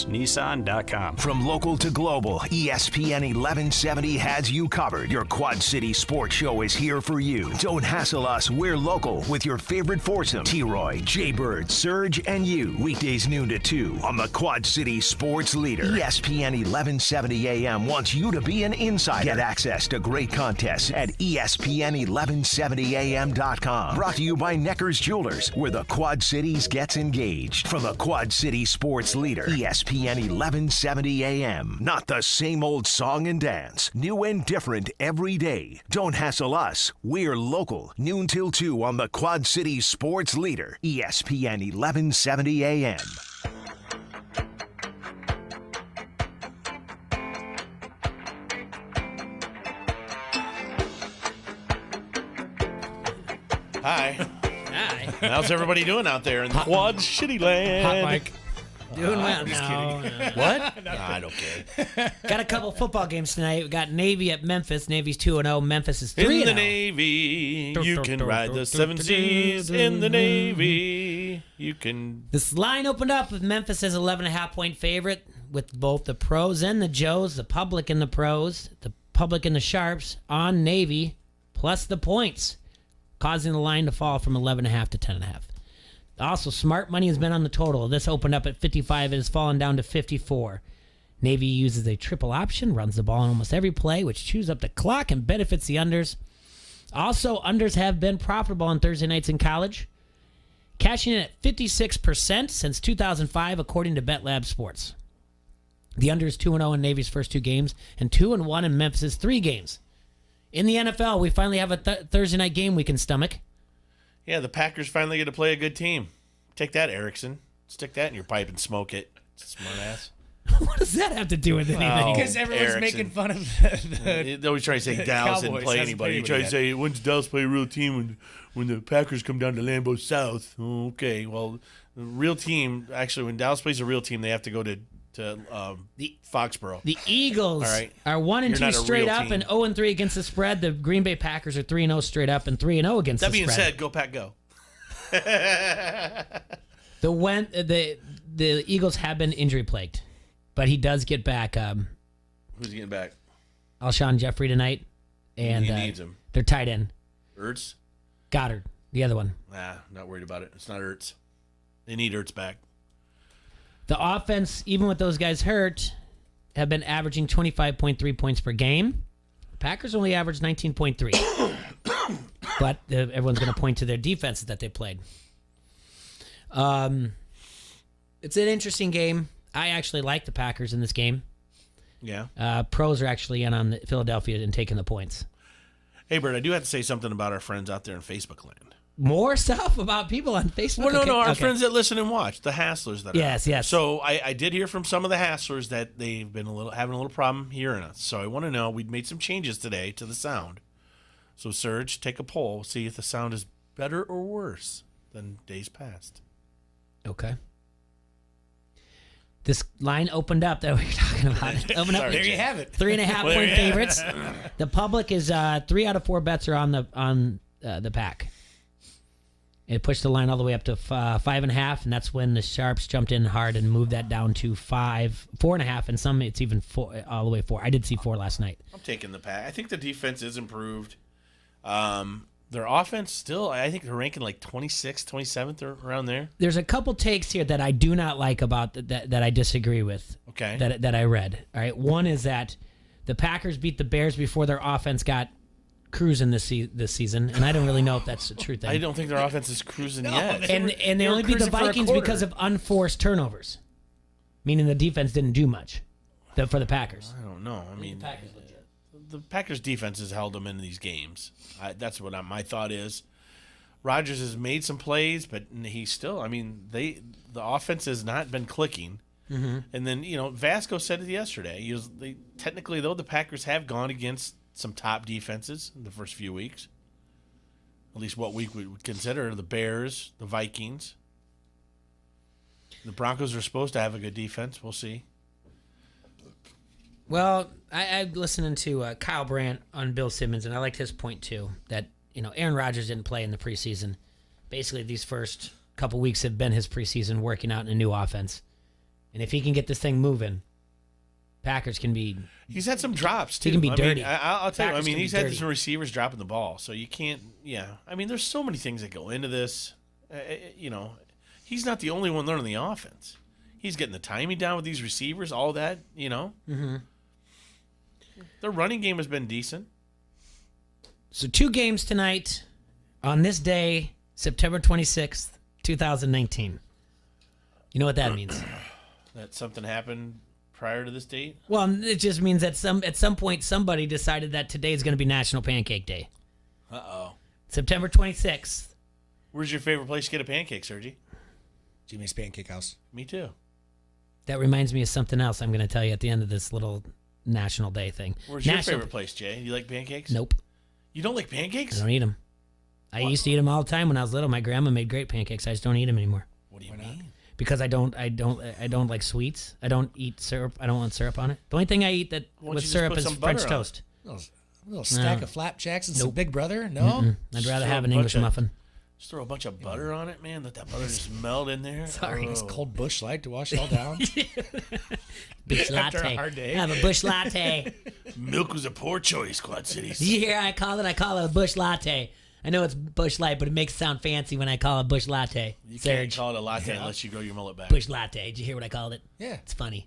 Nissan.com. From local to global, ESPN 1170 has you covered. Your Quad City sports show is here for you. Don't hassle us. We're local with your favorite foursome, T-Roy, J-Bird, Surge, and you. Weekdays noon to 2 on the Quad City sports leader. ESPN 1170 AM wants you to be an insider. Get access to great contests at ESPN1170am.com. Brought to you by Necker's Jewelers, where the Quad Cities gets engaged. From the Quad City sports leader, ESPN 1170 AM. Not the same old song and dance. New and different every day. Don't hassle us. We're local. Noon till 2 on the Quad City sports leader, ESPN 1170 AM. Hi. Hi. How's everybody doing out there in the Quad City land? Hot Mike. Doing well. just No. What? Nah, I don't care. Got a couple football games tonight. We got Navy at Memphis. Navy's 2-0. Memphis is 3-0. In the Navy, you can ride the 7 seas. In the Navy, you can... This line opened up with Memphis as 11.5-point favorite with both the pros and the Joes, the public and the pros, the public and the sharps on Navy, plus the points, causing the line to fall from 11.5 to 10.5. Also, smart money has been on the total. This opened up at 55. It has fallen down to 54. Navy uses a triple option, runs the ball in almost every play, which chews up the clock and benefits the unders. Also, unders have been profitable on Thursday nights in college, cashing in at 56% since 2005, according to BetLab Sports. The under is 2-0 in Navy's first 2 games and 2-1 in Memphis' 3 games. In the NFL, we finally have a Thursday night game we can stomach. Yeah, the Packers finally get to play a good team. Take that, Erickson. Stick that in your pipe and smoke it. Smart ass. What does that have to do with anything? Because everyone's Erickson. making fun of They always try to say Dallas didn't play anybody. You try to say, when's Dallas play a real team when the Packers come down to Lambeau South? Oh, okay, well, the real team, actually, when Dallas plays a real team, they have to go to Foxborough. The Eagles All right. are 1-2 straight up team. and 0-3 against the spread. The Green Bay Packers are 3-0 straight up and 3-0 against the spread. That being said, go Pack go. The Eagles have been injury plagued, but he does get back. Who's getting back? Alshon Jeffrey tonight, and he needs him. They're tight end. Ertz? Goddard, the other one. Nah, not worried about it. It's not Ertz. They need Ertz back. The offense, even with those guys hurt, have been averaging 25.3 points per game. Packers only averaged 19.3. But everyone's going to point to their defenses that they played. It's an interesting game. I actually like the Packers in this game. Yeah. Pros are actually in on Philadelphia and taking the points. Hey, Bert, I do have to say something about our friends out there in Facebook land. More stuff about people on Facebook? Well, no, our friends that listen and watch, the Hasslers. Yes. So I did hear from some of the Hasslers that they've been having a little problem hearing us. So I want to know, we'd made some changes today to the sound. So, Serge, take a poll, see if the sound is better or worse than days past. Okay. This line opened up that we were talking about. Sorry, there you have it. 3.5 point favorites. The public is 3 out of 4 bets are on the Pack. It pushed the line all the way up to 5.5, and that's when the Sharps jumped in hard and moved that down to 4.5, and some it's even 4, all the way 4. I did see 4 last night. I'm taking the Pack. I think the defense is improved. Their offense still, I think they're ranking like 26th, 27th, or around there. There's a couple takes here that I do not like about that I disagree with. Okay. That I read. All right. One is that the Packers beat the Bears before their offense got cruising this season, and I don't really know if that's the true thing. I don't think their offense is cruising yet. And they only beat the Vikings because of unforced turnovers, meaning the defense didn't do much for the Packers. I don't know. I mean, the Packers defense has held them in these games. That's what my thought is. Rodgers has made some plays, but he's still, I mean, the offense has not been clicking. Mm-hmm. And then, Vasco said it yesterday. Technically, though, the Packers have gone against some top defenses in the first few weeks. At least what we would consider the Bears, the Vikings. The Broncos are supposed to have a good defense. We'll see. Well, I'm listening to Kyle Brandt on Bill Simmons, and I liked his point, too, that, Aaron Rodgers didn't play in the preseason. Basically, these first couple weeks have been his preseason working out in a new offense. And if he can get this thing moving, Packers can be... He's had some drops, too. He can be dirty. I'll tell Packers you, he's had dirty. some receivers dropping the ball, so you can't... Yeah. I mean, there's so many things that go into this. He's not the only one learning the offense. He's getting the timing down with these receivers, all that, Mm-hmm. Their running game has been decent. So 2 games tonight on this day, September 26th, 2019. You know what that means? That something happened prior to this date? Well, it just means that at some point somebody decided that today is going to be National Pancake Day. Uh-oh. September 26th. Where's your favorite place to get a pancake, Sergi? Jimmy's Pancake House. Me too. That reminds me of something else I'm going to tell you at the end of this little National Day thing. Where's your favorite place, Jay? You like pancakes? Nope. You don't like pancakes? I don't eat them. I used to eat them all the time when I was little. My grandma made great pancakes. I just don't eat them anymore. What do you mean? Because I don't like sweets. I don't eat syrup. I don't want syrup on it. The only thing I eat with syrup is French toast. A little stack of flapjacks and some Big Brother? No? Mm-mm. I'd rather have an English muffin. Just throw a bunch of butter on it, man. Let that butter just melt in there. Sorry. It's cold Busch Light to wash it all down. Busch After latte. a hard day. Have a Busch latte. Milk was a poor choice, Quad Cities. Yeah, I call it a Busch latte. I know it's Busch Light, but it makes it sound fancy when I call it Busch latte. You Serge. can't call it a latte unless you grow your mullet back. Busch latte. Did you hear what I called it? Yeah. It's funny.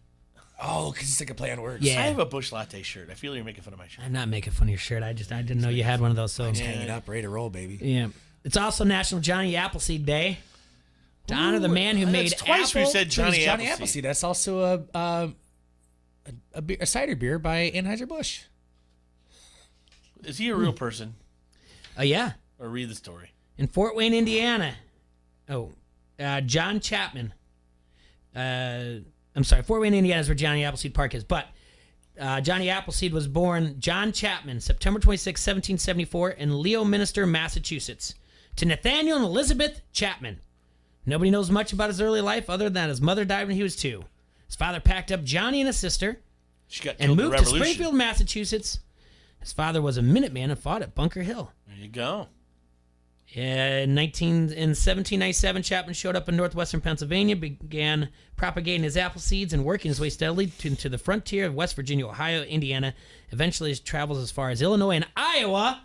Oh, because it's like a play on words. Yeah. I have a Bush Latte shirt. I feel you're making fun of my shirt. I'm not making fun of your shirt. I didn't know you had one of those. So It's hanging up, ready to roll, baby. yeah. It's also National Johnny Appleseed Day. To honor the man who made twice apple. we said Johnny Johnny Appleseed. Appleseed. That's also a cider beer by Anheuser-Busch. Is he a real person? Yeah. Or read the story. In Fort Wayne, Indiana. John Chapman. I'm sorry, Fort Wayne, Indiana is where Johnny Appleseed Park is. But Johnny Appleseed was born John Chapman, September 26, 1774, in Leominster, Massachusetts, to Nathaniel and Elizabeth Chapman. Nobody knows much about his early life other than his mother died when he was 2. His father packed up Johnny and his sister She got and killed in the moved to Revolution. Springfield, Massachusetts. His father was a Minuteman and fought at Bunker Hill. There you go. In 1797, Chapman showed up in northwestern Pennsylvania, began propagating his apple seeds and working his way steadily to the frontier of West Virginia, Ohio, Indiana. Eventually, he travels as far as Illinois and Iowa,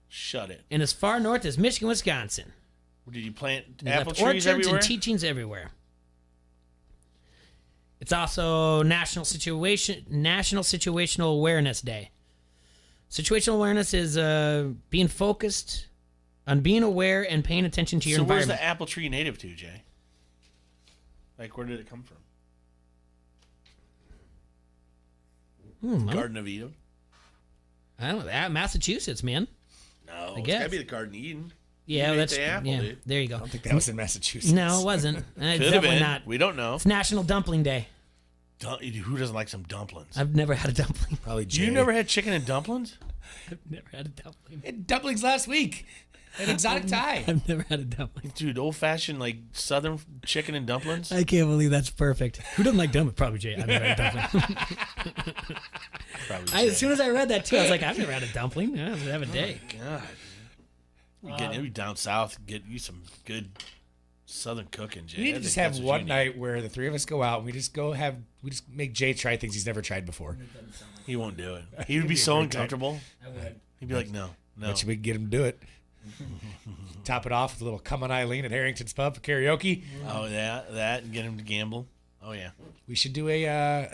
Shut it. and as far north as Michigan, Wisconsin. Did you plant He apple left trees orchards everywhere? and teachings everywhere. It's also National Situational Awareness Day. Situational awareness is being focused on being aware and paying attention to your So where's environment. the apple tree native to, Jay? Like, where did it come from? Garden of Eden? I don't know. Massachusetts, man. No, I it's guess. gotta be the Garden of Eden. Yeah, You that's ate the apple, yeah. dude. There you go. I don't think that was in Massachusetts. No, it wasn't. It's Could have definitely been. not. We don't know. It's National Dumpling Day. Who doesn't like some dumplings? I've never had a dumpling. Probably Jay. You never had chicken and dumplings? I've never had a dumpling. Had dumplings last week. An exotic Thai. I've never had a dumpling. Dude, old-fashioned, like, southern chicken and dumplings? I can't believe that's perfect. Who doesn't like dumplings? Probably Jay. I've never had a dumpling. Probably As soon as I read that, too, I was like, I've never had a dumpling. I have a day. God. You'll be down south, get you some good southern cooking, Jay. We need I to just think have that's what one you need. night where the three of us go out and we just make Jay try things he's never tried before. He won't do it. He would be so a great time. uncomfortable. I would. He'd be like, no. Bet you we can get him to do it. Top it off with a little Come on Eileen at Harrington's Pub for karaoke. Oh, yeah, that, and get him to gamble. Oh, yeah. We should do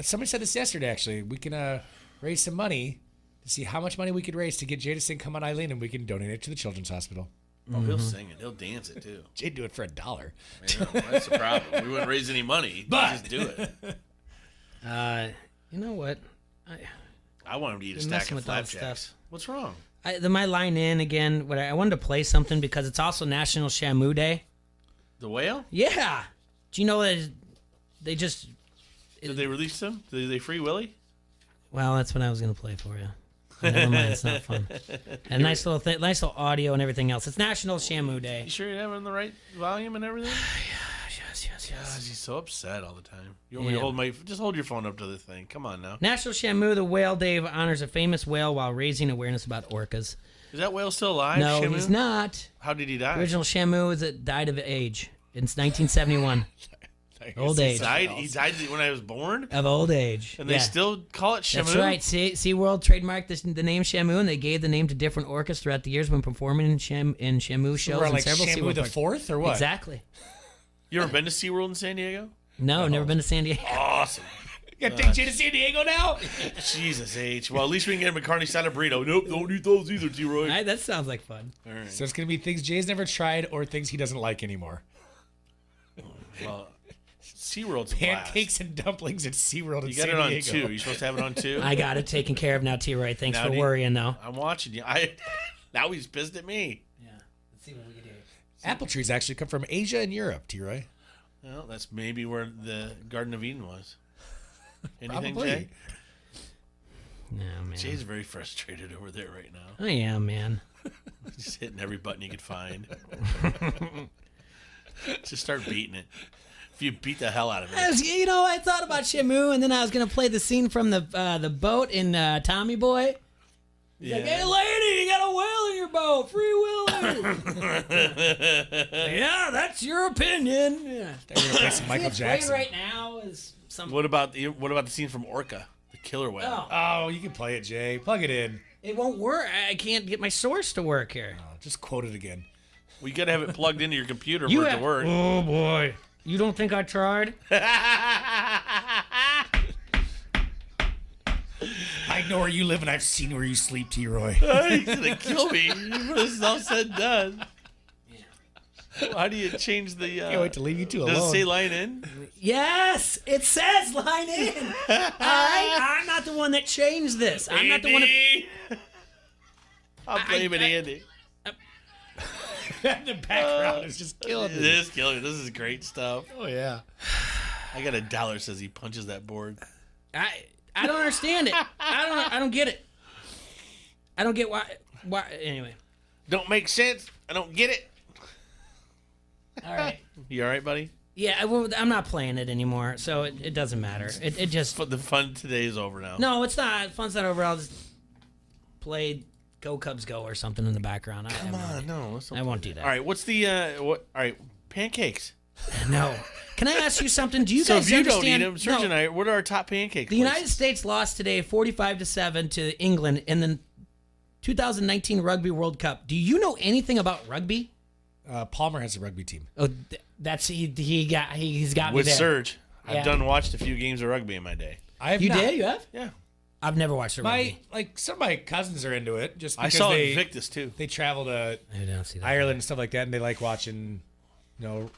somebody said this yesterday, actually. We can raise some money to see how much money we could raise to get Jay to sing Come on Eileen, and we can donate it to the Children's Hospital. Oh, he'll sing it. He'll dance it, too. Jay'd do it for $1. I know, that's the problem. We wouldn't raise any money. But- Just do it. You know what? I want him to eat a You're stack messing of with all the flapjacks. stuff. What's wrong? My line in again. I wanted to play something because it's also National Shamu Day. The whale? Yeah. Do you know that they just? Did they release him? Did they free Willie? Well, that's what I was gonna play for you. Never mind, it's not fun. And nice little nice little audio and everything else. It's National Shamu Day. You sure you're having the right volume and everything? Yes. God, he's so upset all the time. You want me to hold just hold your phone up to the thing. Come on now. National Shamu, the Whale Day, honors a famous whale while raising awareness about orcas. Is that whale still alive? No, Shamu? he's not. How did he die? Original Shamu died of age. It's 1971. Old age. He died when I was born? Of old age. And they still call it Shamu? That's right. SeaWorld trademarked the name Shamu, and they gave the name to different orcas throughout the years when performing in Shamu shows We're in like several Shamu SeaWorld the parks. Fourth, or what? Exactly. You ever been to SeaWorld in San Diego? No, I've never been to San Diego. Awesome. You gotta take Jay to San Diego now? Jesus H. Well, at least we can get him a carne asada burrito. Nope, don't eat those either, T-Roy. That sounds like fun. All right. So it's gonna be things Jay's never tried or things he doesn't like anymore. Well, SeaWorld's a Pancakes and dumplings at SeaWorld in You San got it on Diego. 2. You're supposed to have it on 2? I got it taken care of now, T-Roy. Thanks Now for worrying, though. I'm watching you. Now he's pissed at me. Yeah. Let's see what we can do. Apple trees actually come from Asia and Europe, T-Roy. Well, that's maybe where the Garden of Eden was. Anything, Probably. Jay? No, man. Jay's very frustrated over there right now. I am, man. Just hitting every button you could find. Just start beating it. If you beat the hell out of it. I thought about Shamu, and then I was going to play the scene from the boat in Tommy Boy. He's like, hey, lady, you got a whale in your boat. Free Willy. Yeah, that's your opinion. Yeah. They're gonna play some Michael Jackson. right now is something. What about the scene from Orca, the killer whale? Oh, you can play it, Jay. Plug it in. It won't work. I can't get my source to work here. Oh, just quote it again. Well, you got to have it plugged into your computer for it to work. Oh, boy. You don't think I tried? know where you live, and I've seen where you sleep, T-Roy. He's going to kill me. When this is all said and done. How do you change the... Can't wait to leave you two alone. Does it say line in? Yes, it says line in. All right, I'm not the one that changed this. I'm not the one that... I'm blaming Andy. The background is just killing me. It is killing me. This is great stuff. Oh, yeah. I got $1 says he punches that board. I don't understand it. I don't get it. I don't get why anyway. Don't make sense. I don't get it. All right. You all right, buddy? Yeah, I'm not playing it anymore, so it doesn't matter. It just... But the fun today is over now. No, it's not. Fun's not over. I'll just play Go Cubs Go or something in the background. Come on, no. I won't do that. All right, what's the... All right, pancakes. No. Can I ask you something? Do you so guys if you understand? don't eat them, Serge and I, what are our top pancakes? The United States lost today 45-7 to England in the 2019 Rugby World Cup. Do you know anything about rugby? Palmer has a rugby team. Oh, he's got me with there. Serge. Yeah. I've watched a few games of rugby in my day. I have You not. did? You have? Yeah. I've never watched a rugby. Some of my cousins are into it. Just I because saw they, Invictus too. They travel to I don't see that. Ireland and stuff like that, and they like watching,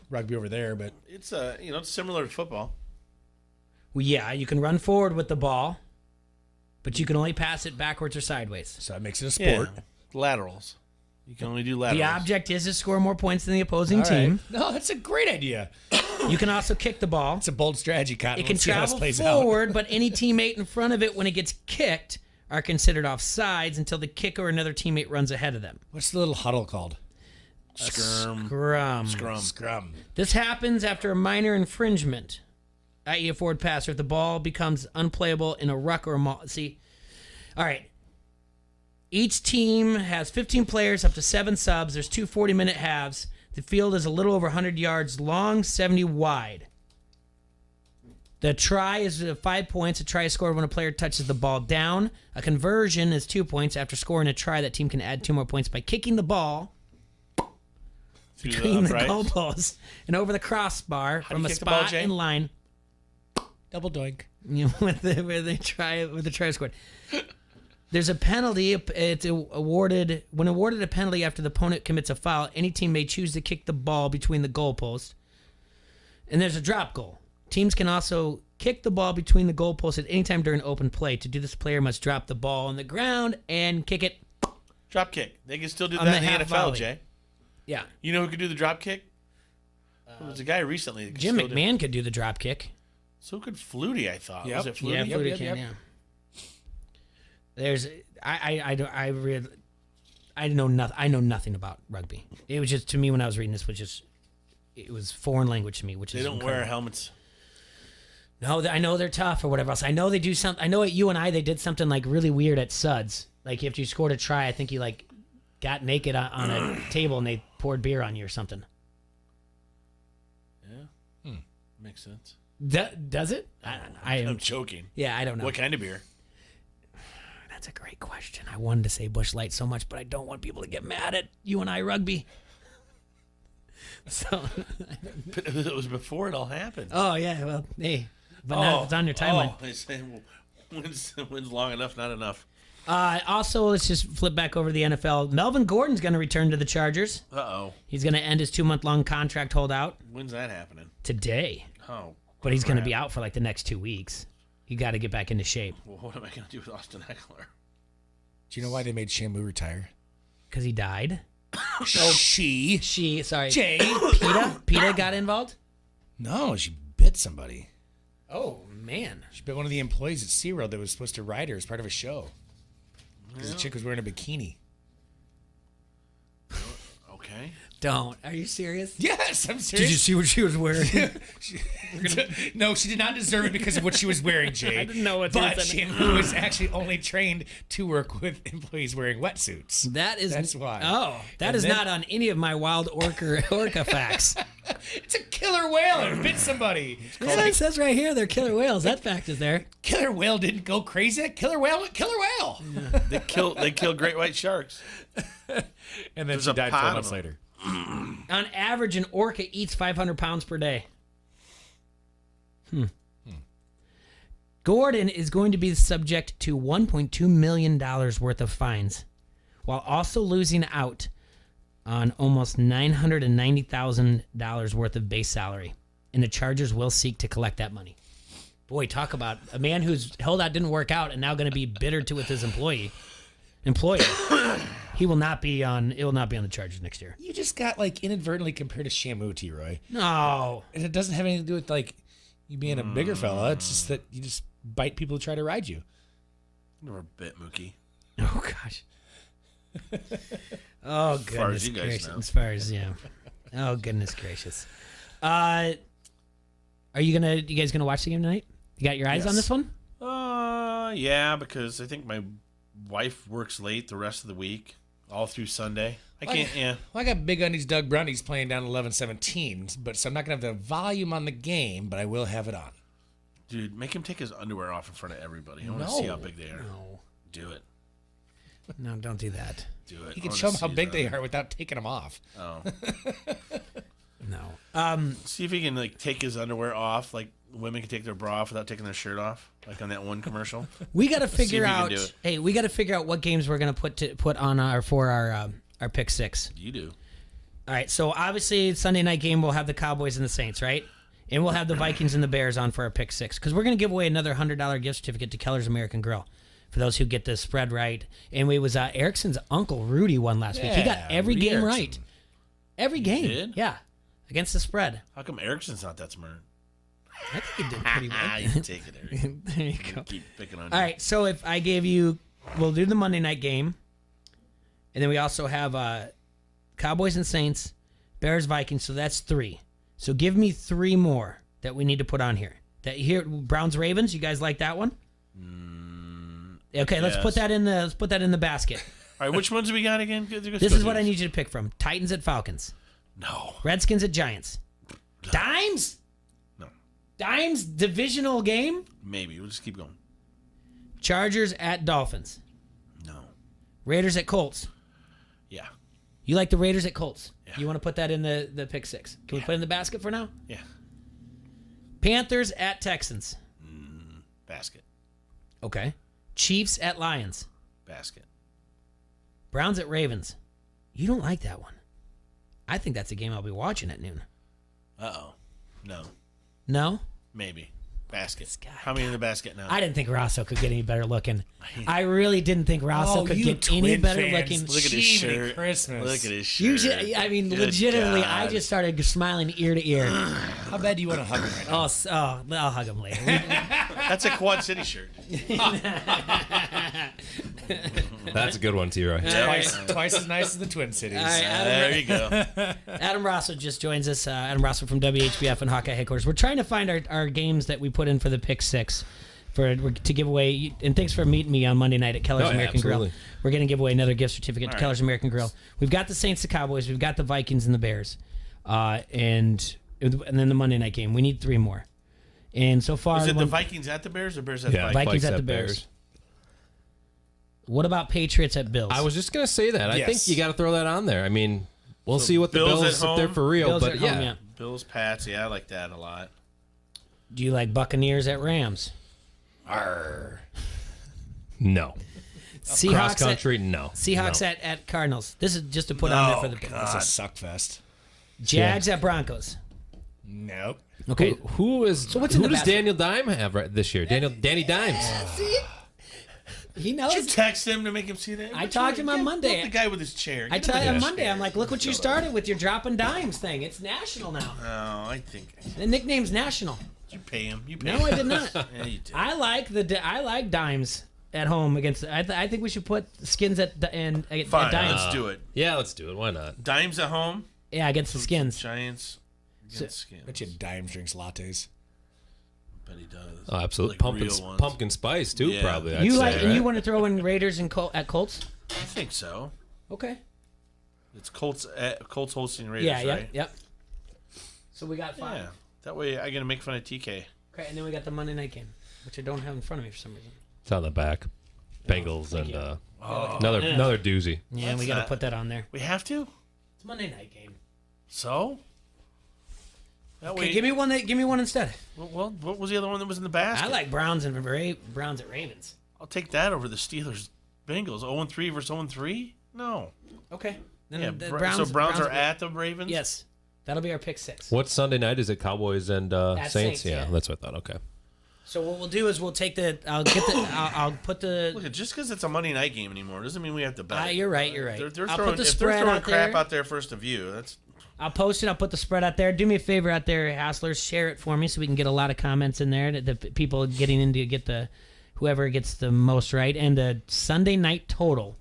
rugby over there. But It's it's similar to football. Well, yeah, you can run forward with the ball, but you can only pass it backwards or sideways. so that makes it a sport. Yeah. Laterals. You can only do laterals. The object is to score more points than the opposing All right. team. No, that's a great idea. You can also kick the ball. It's a bold strategy, Cotton. It can Let's see how this travel plays forward, out. but any teammate in front of it when it gets kicked are considered offsides until the kicker or another teammate runs ahead of them. What's the little huddle called? Scrum. This happens after a minor infringement, i.e. a forward pass, or if the ball becomes unplayable in a ruck or a maul. See, all right. Each team has 15 players, up to 7 subs. There's 2 40-minute halves. The field is a little over 100 yards long, 70 wide. The try is 5 points. A try is scored when a player touches the ball down. A conversion is 2 points. After scoring a try, that team can add 2 more points by kicking the ball between the goalposts and over the crossbar from a spot in line. Double doink. With the try scored. There's a penalty. It's awarded when awarded a penalty after the opponent commits a foul. Any team may choose to kick the ball between the goalposts. And there's a drop goal. Teams can also kick the ball between the goalposts at any time during open play. To do this, player must drop the ball on the ground and kick it. Drop kick. They can still do On that the in the half NFL, volley. Jay. Yeah. You know who could do the drop kick? There was a guy recently. That could Jim still do McMahon could do the drop kick. So could Flutie, I thought. Yep. Was it Flutie? Yeah, Flutie Yep. can, yeah. There's I know nothing about rugby. It was just, to me, when I was reading this, it was foreign language to me, which They is don't incredible. wear helmets. No, I know they're tough or whatever else. I know they do something. I know at UNI they did something like really weird at Suds. Like if you scored a try, I think you like got naked on a table and they poured beer on you or something. Yeah. Makes sense. Does it? I'm joking. Yeah, I don't know. What kind of beer? That's a great question. I wanted to say Busch Light so much, but I don't want people to get mad at UNI rugby. So It was before it all happened. Oh yeah, well, hey, but now it's on your timeline. They say, when's long enough, not enough. Also, let's just flip back over to the NFL. Melvin Gordon's going to return to the Chargers. Uh-oh. He's going to end his 2-month-long contract holdout When's that happening? today. Oh, But he's going to be out for like the next 2 weeks. You got to get back into shape. well, what am I going to do with Austin Eckler? Do you know why they made Shamu retire? Because he died. She. Sorry. Jay. PETA got involved? No, she bit somebody. Oh, man. She bit one of the employees at SeaWorld that was supposed to ride her as part of a show. Because the chick was wearing a bikini. Okay. Don't. Are you serious? Yes, I'm serious. Did you see what she was wearing? No, she did not deserve it because of what she was wearing, Jay. I didn't know what But to she was actually only trained to work with employees wearing wetsuits. That's why. Oh, that And is then- not on any of my wild orca facts. It's a killer whale and bit somebody. Yeah, it says right here they're killer whales. That fact is there. Killer whale didn't go crazy. That killer whale went killer whale. They kill great white sharks. And then There's she a died pot 4 of months them. later. On average, an orca eats 500 pounds per day. Gordon is going to be subject to $1.2 million worth of fines, while also losing out on almost $990,000 worth of base salary. And the Chargers will seek to collect that money. Boy, talk about a man whose holdout didn't work out and now going to be bitter with his employer. He will not be on. It will not be on the Chargers next year. You just got like inadvertently compared to Shamu, T-Roy. No, and it doesn't have anything to do with like you being a bigger fella. It's just that you just bite people who try to ride you. Never bit Mookie. Oh gosh. Oh goodness gracious! As far as oh goodness gracious. Are you guys gonna watch the game tonight? You got your eyes on this one? Yeah, because I think my wife works late the rest of the week, all through Sunday. I can't. Well, I got Big Undies Doug Brown. He's playing down 11-17, but so I'm not gonna have the volume on the game, but I will have it on. Dude, make him take his underwear off in front of everybody. I want to see how big they are. No. Do it. No, don't do that. Do it. He can show them how big they are without taking them off. Oh. No. See if he can like take his underwear off, like women can take their bra off without taking their shirt off, like on that one commercial. We got to figure out. Hey, we got to figure out what games we're gonna put on our pick six. You do. All right. So obviously Sunday night game we'll have the Cowboys and the Saints, right? And we'll have the Vikings and the Bears on for our pick six because we're gonna give away another $100 gift certificate to Keller's American Grill for those who get the spread right. And it was Erickson's uncle Rudy won last week. He got every game Erickson. Right. Every game. He did? Yeah. Against the spread. How come Erickson's not that smart? I think he did pretty well. You can take it, Eric. There you go. Keep picking on All right, so if I gave you, we'll do the Monday night game, and then we also have Cowboys and Saints, Bears, Vikings, so that's 3. So give me 3 more that we need to put on here. Browns, Ravens. You guys like that one? Okay, let's put that in the basket. All right, which ones do we got again? This is what I need you to pick from: Titans at Falcons. No. Redskins at Giants. No. Dimes? No. Dimes divisional game? Maybe. We'll just keep going. Chargers at Dolphins. No. Raiders at Colts. Yeah. You like the Raiders at Colts? Yeah. You want to put that in the pick 6? Can we put it in the basket for now? Yeah. Panthers at Texans. Basket. Okay. Chiefs at Lions. Basket. Browns at Ravens. You don't like that one. I think that's a game I'll be watching at noon. Uh-oh. No. No? Maybe. Basket. How many in the basket now? I didn't think Rosso could get any better looking. I really didn't think Rosso could get any better looking. Look at his shirt. Christmas. Look at his shirt. Good legitimately, God. I just started smiling ear to ear. How bad do you want to hug him right now? I'll hug him later. That's a Quad City shirt. That's a good one, T-Roy. Twice as nice as the Twin Cities. Right, there you go. Adam Rosso just joins us. Adam Rosso from WHBF and Hawkeye Headquarters. We're trying to find our games that we put in for the pick 6 to give away. And thanks for meeting me on Monday night at Keller's American Grill. We're going to give away another gift certificate to Keller's American Grill. We've got the Saints, the Cowboys. We've got the Vikings and the Bears. And then the Monday night game. We need 3 more. And so far... Is it the Vikings at the Bears or Bears at the Vikings? Vikings at the Bears. What about Patriots at Bills? I was just going to say that. Yes. I think you got to throw that on there. I mean, we'll see what the Bills if they're for real. Bills but at home, yeah. Bills, Pats. Yeah, I like that a lot. Do you like Buccaneers at Rams? Arr. No. Seahawks cross country, no. Seahawks no. at Cardinals. This is just to put on there for the Bills. That's a suck fest. Jags at Broncos. Nope. Okay. Who does Daniel Dime have this year? Danny Dimes. See? He knows. Did you text him to make him see that? I talked to him on Monday. Get the guy with his chair. I told him on Monday. I'm like, look what you started with your dropping dimes thing. It's national now. Oh, I think the nickname's national. Did you pay him? You paid No, I did not. Yeah, you did. I like dimes at home against. I think we should put skins at dimes. Let's do it. Yeah, let's do it. Why not? Dimes at home. Yeah, against the skins. Giants. Against skins. Bet you Dimes drinks lattes. Bet he does. Oh, absolutely. Like pumpkin spice too, yeah. probably. You you want to throw in Raiders and at Colts? I think so. Okay. It's Colts hosting Raiders, right? Yeah, yep. So we got 5. Yeah. That way I get to make fun of TK. Okay, and then we got the Monday night game, which I don't have in front of me for some reason. It's on the back. Bengals and another doozy. Yeah, we got to put that on there. We have to? It's a Monday night game. So? Okay, give me one instead. Well, what was the other one that was in the basket? I like Browns at Ravens. I'll take that over the Steelers Bengals. 0-3 versus 0-3? No. Okay. Then Yeah, the Browns are at the Ravens? Yes. That'll be our pick 6. What Sunday night is it? Cowboys and Saints? Yeah, that's what I thought. Okay. So what we'll do is we'll take I'll put the. Look, just because it's a Monday night game anymore doesn't mean we have to bet. You're right. They're I'll throwing, put the if spread they're throwing out crap there. out there first of view, that's. I'll post it. I'll put the spread out there. Do me a favor out there, Hasslers. Share it for me so we can get a lot of comments in there. The people getting in to get whoever gets the most right. And the Sunday night total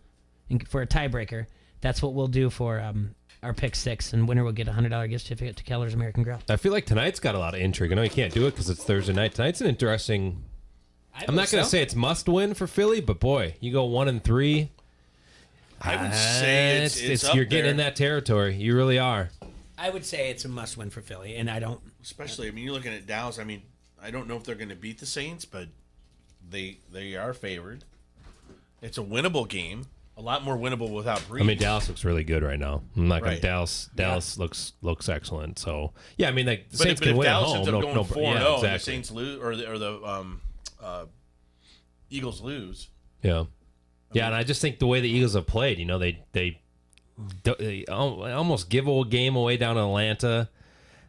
for a tiebreaker. That's what we'll do for our pick 6. And winner will get a $100 gift certificate to Keller's American Grill. I feel like tonight's got a lot of intrigue. I know you can't do it because it's Thursday night. Tonight's an interesting. I'm not going to say it's must win for Philly, but boy, you go 1-3. I would say it's up you're there. getting in that territory. You really are. I would say it's a must-win for Philly, and I don't. Especially, I mean, you're looking at Dallas. I mean, I don't know if they're going to beat the Saints, but they are favored. It's a winnable game. A lot more winnable without Breeze. I mean, Dallas looks really good right now. I'm not going Right. Dallas looks excellent. So yeah, I mean, the But Saints if can win Dallas at ends home. up going 4-0 and the exactly. Saints lose, or the Eagles lose. Yeah, and I just think the way the Eagles have played, they almost give a game away down in Atlanta.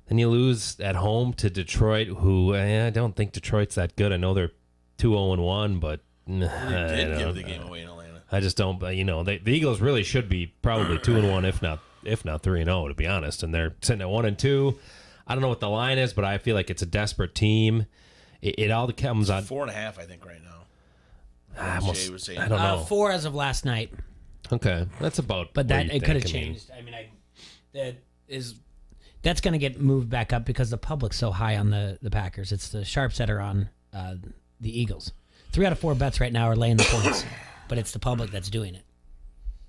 Then you lose at home to Detroit, who I don't think Detroit's that good. I know they're 2-0-1, but They did give the game away in Atlanta. I just don't. The Eagles really should be probably 2-1, if not 3-0, to be honest. And they're sitting at 1-2. I don't know what the line is, but I feel like it's a desperate team. It all comes on 4.5, I think, right now. Jay was saying. I don't know. 4 as of last night. Okay, that's about. But where that you it could have think. I mean, changed. That's going to get moved back up because the public's so high on the Packers. It's the sharps that are on the Eagles. 3 out of 4 bets right now are laying the points, but it's the public that's doing it.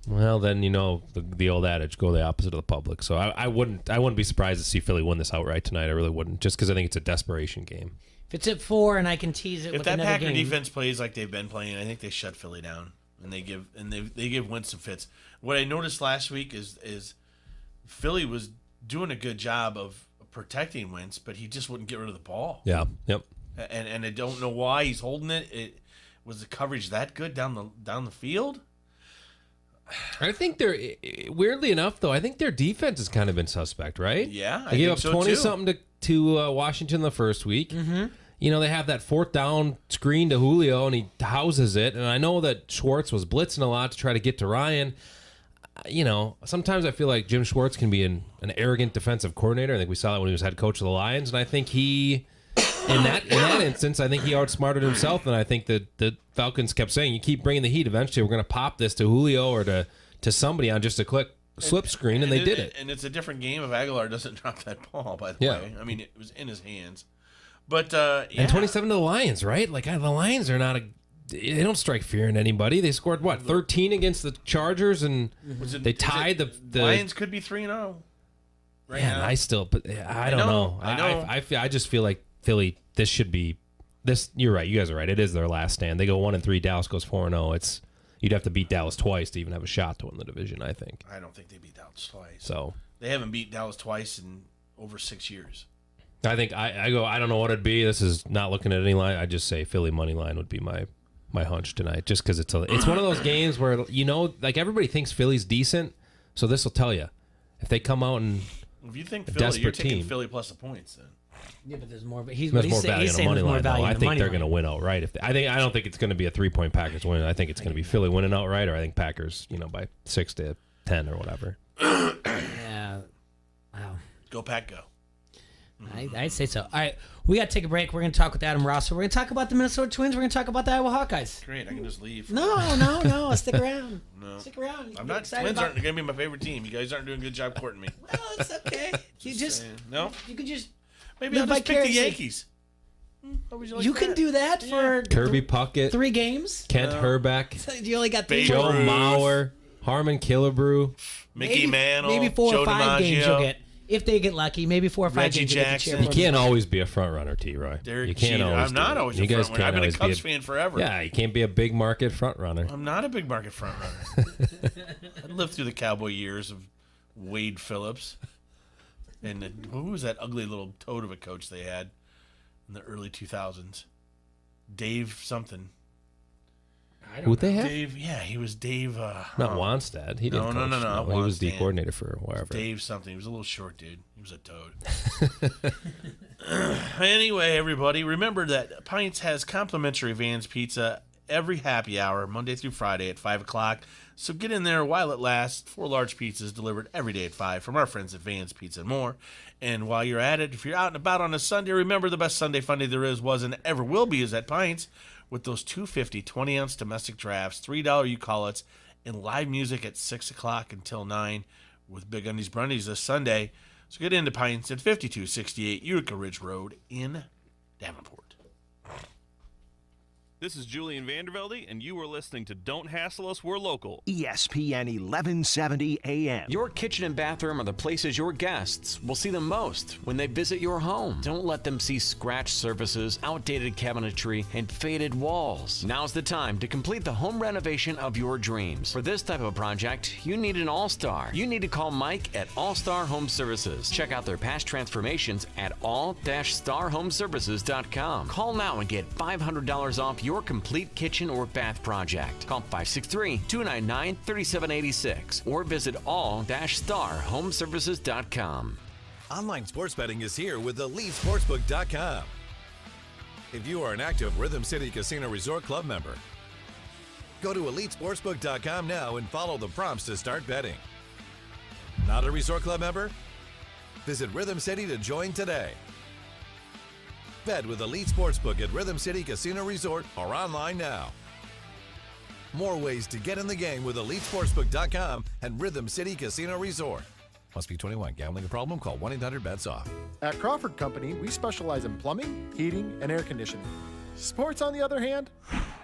Well, then the old adage, go the opposite of the public. So I wouldn't be surprised to see Philly win this outright tonight. I really wouldn't, just because I think it's a desperation game. If it's at 4 and I can tease it If with that another Packer game. defense plays like they've been playing, I think they shut Philly down and they give Wentz some fits. What I noticed last week is Philly was doing a good job of protecting Wentz, but he just wouldn't get rid of the ball. Yeah. Yep. And I don't know why he's holding it. Was the coverage that good down the field? I think they're weirdly enough though. I think their defense has kind of been suspect, right? Yeah, I they gave think up so 20 too. something to Washington the first week. Mm-hmm. They have that 4th down screen to Julio, and he houses it. And I know that Schwartz was blitzing a lot to try to get to Ryan. Sometimes I feel like Jim Schwartz can be an arrogant defensive coordinator. I think we saw that when he was head coach of the Lions, and I think he. In that instance, I think he outsmarted himself, and I think that the Falcons kept saying, "You keep bringing the heat. Eventually, we're going to pop this to Julio or to somebody on just a quick slip screen," and they did it. And it's a different game if Aguilar doesn't drop that ball. By the Yeah. way, I mean it was in his hands, but And 27 to the Lions, right? Like the Lions are not they don't strike fear in anybody. They scored 13 against the Chargers, and they tied the Lions could be 3-0. Right Man, now. I don't know. I know. I just feel like Philly. This should be this. You're right. You guys are right. It is their last stand. They go 1-3. Dallas goes 4-0. You'd have to beat Dallas twice to even have a shot to win the division. I think. I don't think they beat Dallas twice. So they haven't beat Dallas twice in over 6 years. I think I go. I don't know what it'd be. This is not looking at any line. I just say Philly money line would be my hunch tonight. Just because it's one of those games where like everybody thinks Philly's decent, so this will tell you if they come out and. If you think a Philly, you're desperate taking team. Philly plus the points then. Yeah, but there's more. There's more value in a money line. I think they're going to win outright. I don't think it's going to be a 3-point Packers win. I think it's going to be Philly winning outright, or I think Packers, by 6-10 or whatever. Yeah. Wow. Go Pack, go. I'd say so. All right, we got to take a break. We're going to talk with Adam Ross. We're going to talk about the Minnesota Twins. We're going to talk about the Iowa Hawkeyes. Great, I can just leave. No. Stick around. No. Stick around. I'm not. Twins aren't going to be my favorite team. You guys aren't doing a good job courting me. Well, it's okay. You just no. You can just maybe I'll just pick the Yankees. How would you like you that? can do that for Kirby Puckett, 3 games. Kent Herbeck, You only got 3. Joe Mauer, Harmon Killebrew, Mickey Mantle, maybe 4 Joe or 5 games DiMaggio. you'll get. If they get lucky, maybe 4 or 5 Reggie games. Jackson. You can't always be a front runner, T-Roy. Derek You can't Jeter. always. I'm not do it. always You a guys front runner. can't I've been a always Cubs be fan forever. Yeah, you can't be a big market front runner. I'm not a big market front runner. I lived through the Cowboy years of Wade Phillips. And who was that ugly little toad of a coach they had in the early 2000s? Dave something. Who'd they have? Dave, yeah, he was Dave. Not Wanstead. He didn't coach. No. He was the coordinator for wherever. Dave something. He was a little short dude. He was a toad. Anyway, everybody, remember that Pints has complimentary Vans Pizza every happy hour, Monday through Friday at 5 o'clock. So get in there while it lasts. 4 large pizzas delivered every day at 5 from our friends at Vans Pizza and more. And while you're at it, if you're out and about on a Sunday, remember the best Sunday funday there is, was, and ever will be is at Pints with those 250 20-ounce domestic drafts, $3 you-call-its, and live music at 6 o'clock until 9 with Big Undies Brundies this Sunday. So get into Pints at 5268 Utica Ridge Road in Davenport. This is Julian Vandervelde, and you are listening to Don't Hassle Us, We're Local. ESPN 1170 AM. Your kitchen and bathroom are the places your guests will see the most when they visit your home. Don't let them see scratched surfaces, outdated cabinetry, and faded walls. Now's the time to complete the home renovation of your dreams. For this type of project, you need an all-star. You need to call Mike at All-Star Home Services. Check out their past transformations at all-starhomeservices.com. Call now and get $500 off your complete kitchen or bath project. Call 563-299-3786 or visit all-starhomeservices.com. Online sports betting is here with EliteSportsbook.com. If you are an active Rhythm City Casino Resort Club member, go to EliteSportsbook.com now and follow the prompts to start betting. Not a Resort Club member? Visit Rhythm City to join today. Bet with Elite Sportsbook at Rhythm City Casino Resort or online now. More ways to get in the game with EliteSportsbook.com and Rhythm City Casino Resort. Must be 21. Gambling a problem? Call 1-800-BETS-OFF. At Crawford Company, we specialize in plumbing, heating, and air conditioning. Sports, on the other hand?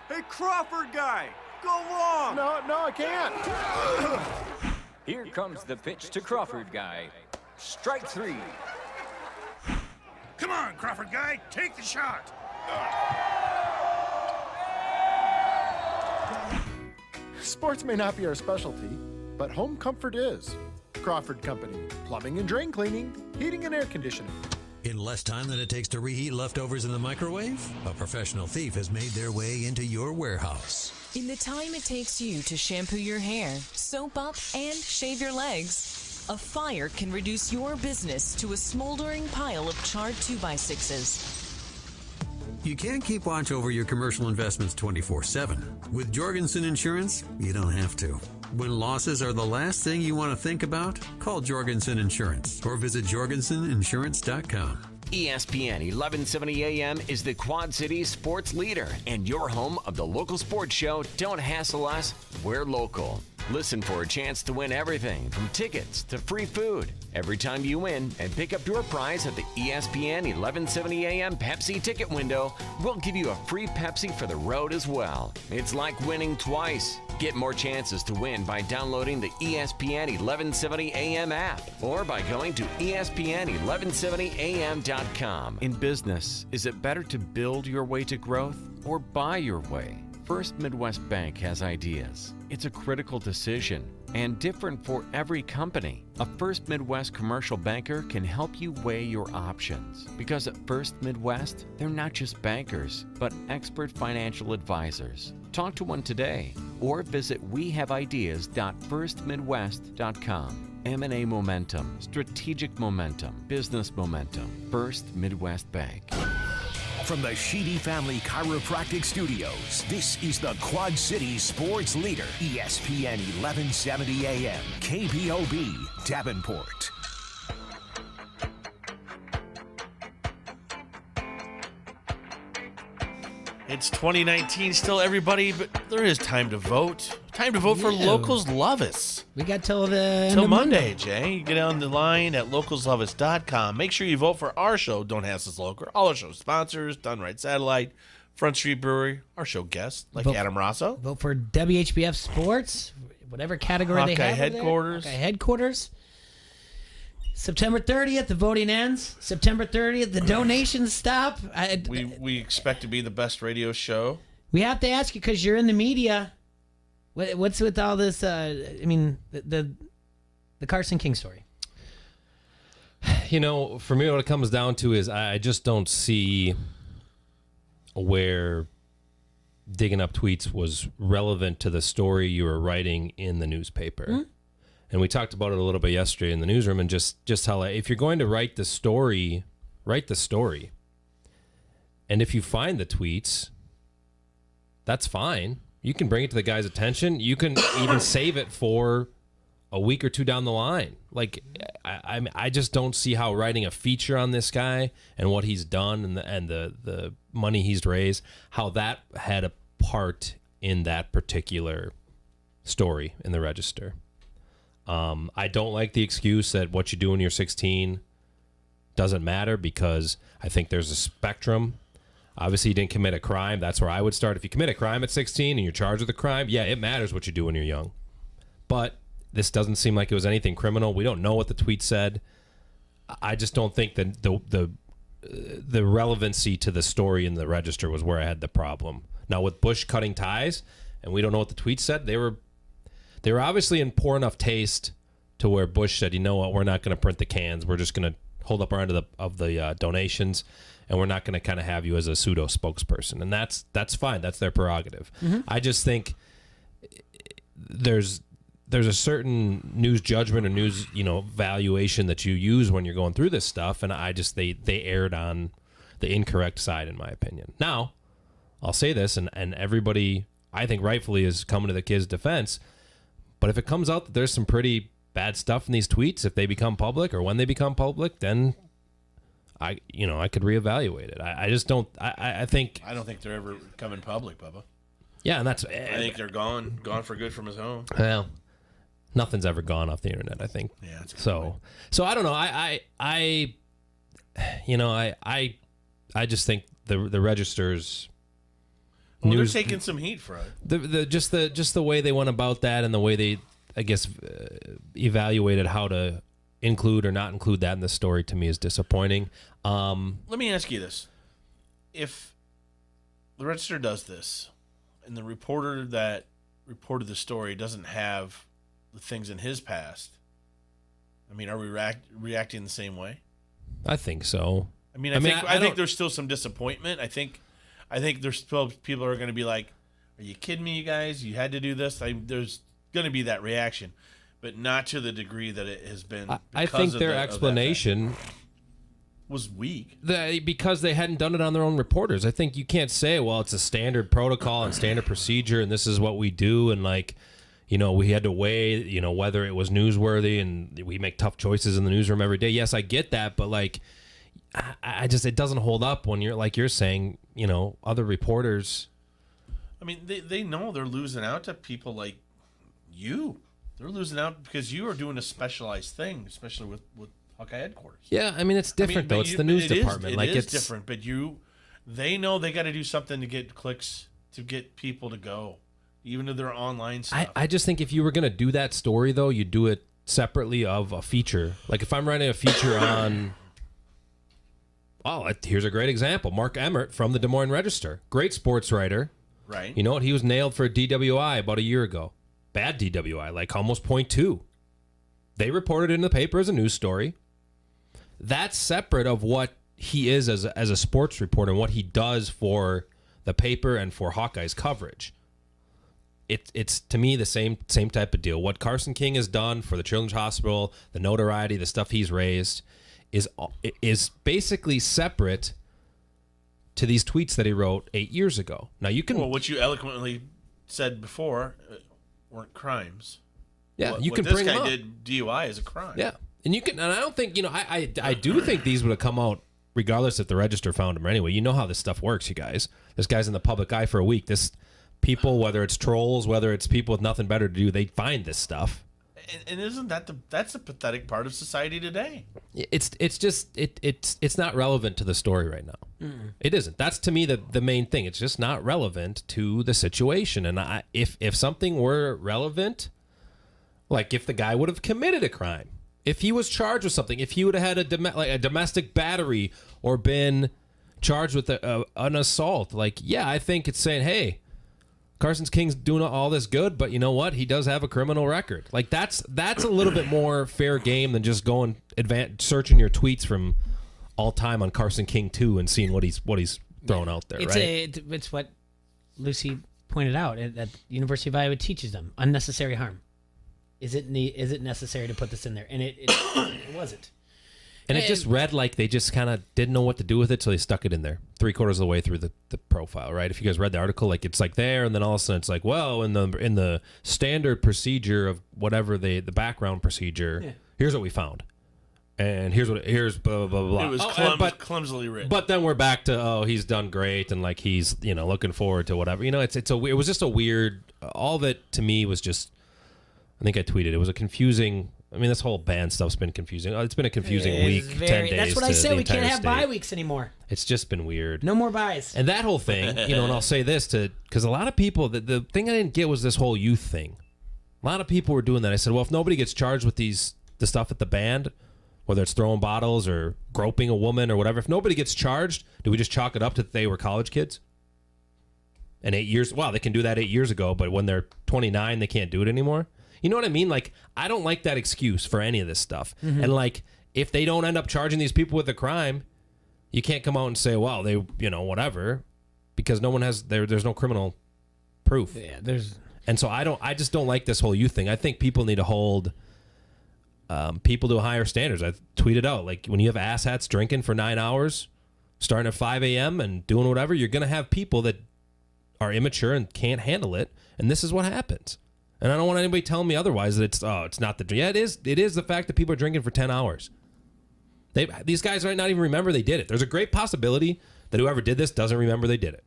Hey, Crawford guy, go long! No, I can't. Here comes the pitch to Crawford guy. Strike 3. Come on, Crawford guy, take the shot. Sports may not be our specialty, but home comfort is. Crawford Company, plumbing and drain cleaning, heating and air conditioning. In less time than it takes to reheat leftovers in the microwave, a professional thief has made their way into your warehouse. In the time it takes you to shampoo your hair, soap up, and shave your legs, a fire can reduce your business to a smoldering pile of charred 2x6s. You can't keep watch over your commercial investments 24/7. With Jorgensen Insurance, you don't have to. When losses are the last thing you want to think about, call Jorgensen Insurance or visit jorgenseninsurance.com. ESPN 1170 AM is the Quad Cities sports leader and your home of the local sports show. Don't hassle us, we're local. Listen for a chance to win everything from tickets to free food every time you win and pick up your prize at the ESPN 1170 AM Pepsi ticket window. We'll give you a free Pepsi for the road as well. It's like winning twice. Get more chances to win by downloading the ESPN 1170 AM app or by going to ESPN1170am.com. In business, is it better to build your way to growth or buy your way? First Midwest Bank has ideas. It's a critical decision and different for every company. A First Midwest commercial banker can help you weigh your options because at First Midwest, they're not just bankers, but expert financial advisors. Talk to one today or visit wehaveideas.firstmidwest.com. M&A momentum, strategic momentum, business momentum. First Midwest Bank. From the Sheedy Family Chiropractic Studios, this is the Quad Cities sports leader, ESPN 1170 AM, KBOB, Davenport. It's 2019 still, everybody, but there is time to vote. Time to vote for Locals Love Us. We got till the till Monday, Jay. You get on the line at localsloveus.com. Make sure you vote for our show, Don't Hassle Us Local. All our show sponsors, Done Right Satellite, Front Street Brewery, our show guests, like Adam Rosso. Vote for WHBF Sports, whatever category Hawkeye they have. Headquarters. Hawkeye Headquarters. September 30th, the voting ends. September 30th, the donations stop. We expect to be the best radio show. We have to ask you because you're in the media. What's with all this? The Carson King story. For me, what it comes down to is I just don't see where digging up tweets was relevant to the story you were writing in the newspaper. Mm-hmm. And we talked about it a little bit yesterday in the newsroom, and just how if you're going to write the story, write the story. And if you find the tweets, that's fine. You can bring it to the guy's attention. You can even save it for a week or two down the line. Like, I just don't see how writing a feature on this guy and what he's done and the money he's raised, how that had a part in that particular story in the Register. I don't like the excuse that what you do when you're 16 doesn't matter, because I think there's a spectrum. Obviously, you didn't commit a crime. That's where I would start. If you commit a crime at 16 and you're charged with a crime, yeah, it matters what you do when you're young. But this doesn't seem like it was anything criminal. We don't know what the tweet said. I just don't think that the relevancy to the story in the Register was where I had the problem. Now, with Bush cutting ties, and we don't know what the tweet said, they were obviously in poor enough taste to where Bush said, you know what, we're not going to print the cans. We're just going to hold up our end of the donations, and we're not going to kind of have you as a pseudo spokesperson. And that's fine. That's their prerogative. Mm-hmm. I just think there's a certain news judgment or news, valuation that you use when you're going through this stuff, and they erred on the incorrect side, in my opinion. Now, I'll say this, and everybody, I think rightfully, is coming to the kid's defense, but if it comes out that there's some pretty bad stuff in these tweets, if they become public or when they become public, then I could reevaluate it. I just don't. I think. I don't think they're ever coming public, Bubba. Yeah, and I think they're gone for good from his home. Well, nothing's ever gone off the internet, I think. Yeah. That's so I don't know. I just think the Register's. Well, they're taking some heat for it. Just the way they went about that, and the way they, I guess, evaluated how to include or not include that in the story, to me is disappointing. Let me ask you this: if the Register does this, and the reporter that reported the story doesn't have the things in his past, I mean, are we reacting the same way? I think so. I think there's still some disappointment. I think there's still people are going to be like, "Are you kidding me, you guys? You had to do this." There's going to be that reaction, but not to the degree that it has been. I think their explanation was weak because they hadn't done it on their own reporters. I think you can't say, "Well, it's a standard protocol and standard procedure, and this is what we do," and we had to weigh, whether it was newsworthy, and we make tough choices in the newsroom every day. Yes, I get that, but it doesn't hold up when you're saying, other reporters. I mean, they know they're losing out to people like you. They're losing out because you are doing a specialized thing, especially with Hawkeye headquarters. Yeah, I mean, it's different though. It's the news department. It's different, but they know they got to do something to get clicks, to get people to go, even to their online stuff. I just think if you were going to do that story though, you'd do it separately of a feature. Like if I'm writing a feature on. Oh, here's a great example. Mark Emmert from the Des Moines Register. Great sports writer. Right. You know what? He was nailed for a DWI about a year ago. Bad DWI, like almost 0.2. They reported it in the paper as a news story. That's separate of what he is as a sports reporter and what he does for the paper and for Hawkeye's coverage. It's to me the same type of deal. What Carson King has done for the Children's Hospital, the notoriety, the stuff he's raised, is basically separate to these tweets that he wrote 8 years ago. Now you can what you eloquently said before weren't crimes. Yeah, you can bring them up. This guy did DUI as a crime. Yeah, and you can. And I don't think I do think these would have come out regardless if the Register found him anyway. You know how this stuff works, you guys. This guy's in the public eye for a week. This people, whether it's trolls, whether it's people with nothing better to do, they find this stuff. And isn't that's a pathetic part of society today? It's not relevant to the story right now. Mm. It isn't. That's to me the main thing. It's just not relevant to the situation. And if something were relevant, like if the guy would have committed a crime, if he was charged with something, if he would have had a domestic battery or been charged with an assault, I think it's saying, hey, Carson King's doing all this good, but you know what? He does have a criminal record. Like that's a little bit more fair game than just going searching your tweets from all time on Carson King 2 and seeing what he's throwing out there. It's what Lucy pointed out that University of Iowa teaches them: unnecessary harm. Is it necessary to put this in there? And it wasn't. And it just read like they just kind of didn't know what to do with it, so they stuck it in there 3/4 of the way through the profile, right? If you guys read the article, like it's like there, and then all of a sudden it's like, well, in the standard procedure of whatever the background procedure, here's what we found, and here's blah blah blah blah. It was clumsily written. But then we're back to he's done great, and like he's looking forward to whatever. It was just a weird. All of it to me was just. I think I tweeted it was a confusing. I mean, this whole ban stuff's been confusing. It's been a confusing week, 10 days. That's what I said. We can't have state. bye weeks anymore. It's just been weird. No more byes. And that whole thing, and I'll say this because a lot of people, the thing I didn't get was this whole youth thing. A lot of people were doing that. I said, well, if nobody gets charged with the stuff at the band, whether it's throwing bottles or groping a woman or whatever, if nobody gets charged, do we just chalk it up to they were college kids? And 8 years, wow, they can do that 8 years ago, but when they're 29, they can't do it anymore. You know what I mean? Like, I don't like that excuse for any of this stuff. Mm-hmm. And, like, if they don't end up charging these people with a crime, you can't come out and say, well, they, whatever, because no one has, there's no criminal proof. Yeah, And so I just don't like this whole youth thing. I think people need to hold people to higher standards. I tweeted out, like, when you have asshats drinking for 9 hours, starting at 5 a.m. and doing whatever, you're going to have people that are immature and can't handle it. And this is what happens. And I don't want anybody telling me otherwise that it's not the... Yeah, it is. It is the fact that people are drinking for 10 hours. These guys might not even remember they did it. There's a great possibility that whoever did this doesn't remember they did it.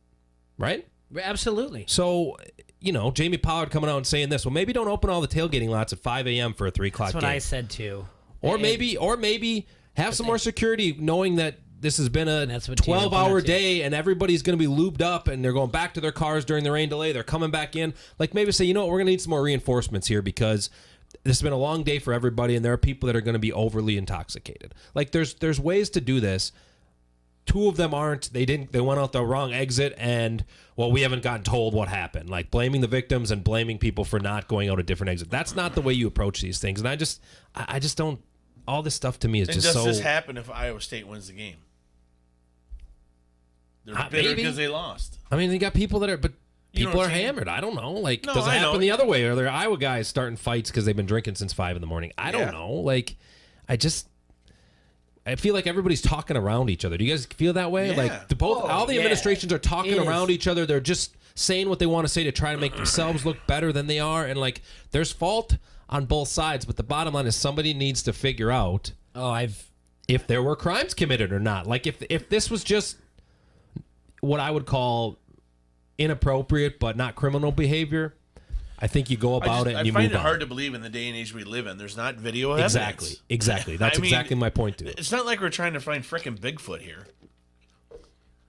Right? Absolutely. So, Jamie Pollard coming out and saying this, well, maybe don't open all the tailgating lots at 5 a.m. for a 3 o'clock game. That's what I said, too. Or maybe have some more security knowing that this has been a 12-hour day and everybody's going to be lubed up and they're going back to their cars during the rain delay. They're coming back in. Like maybe say, we're going to need some more reinforcements here because this has been a long day for everybody and there are people that are going to be overly intoxicated. Like there's ways to do this. 2 of them aren't. They went out the wrong exit and, well, we haven't gotten told what happened. Like blaming the victims and blaming people for not going out a different exit. That's not the way you approach these things. And I just don't. All this stuff to me is just so. Does this happen if Iowa State wins the game? They're bitter because they lost. I mean, they got people that are, but people are hammered. I don't know. Like, does it happen the other way? Are there Iowa guys starting fights because they've been drinking since 5 a.m? I don't know. Like, I feel like everybody's talking around each other. Do you guys feel that way? Yeah. Like, all the administrations are talking around each other. They're just saying what they want to say to try to make themselves look better than they are. And, like, there's fault on both sides. But the bottom line is somebody needs to figure out if there were crimes committed or not. Like, if this was just what I would call inappropriate but not criminal behavior, I think you go about it and you move on. I find it hard to believe in the day and age we live in. There's not video evidence. Exactly. That's exactly my point, too. It's not like we're trying to find frickin' Bigfoot here.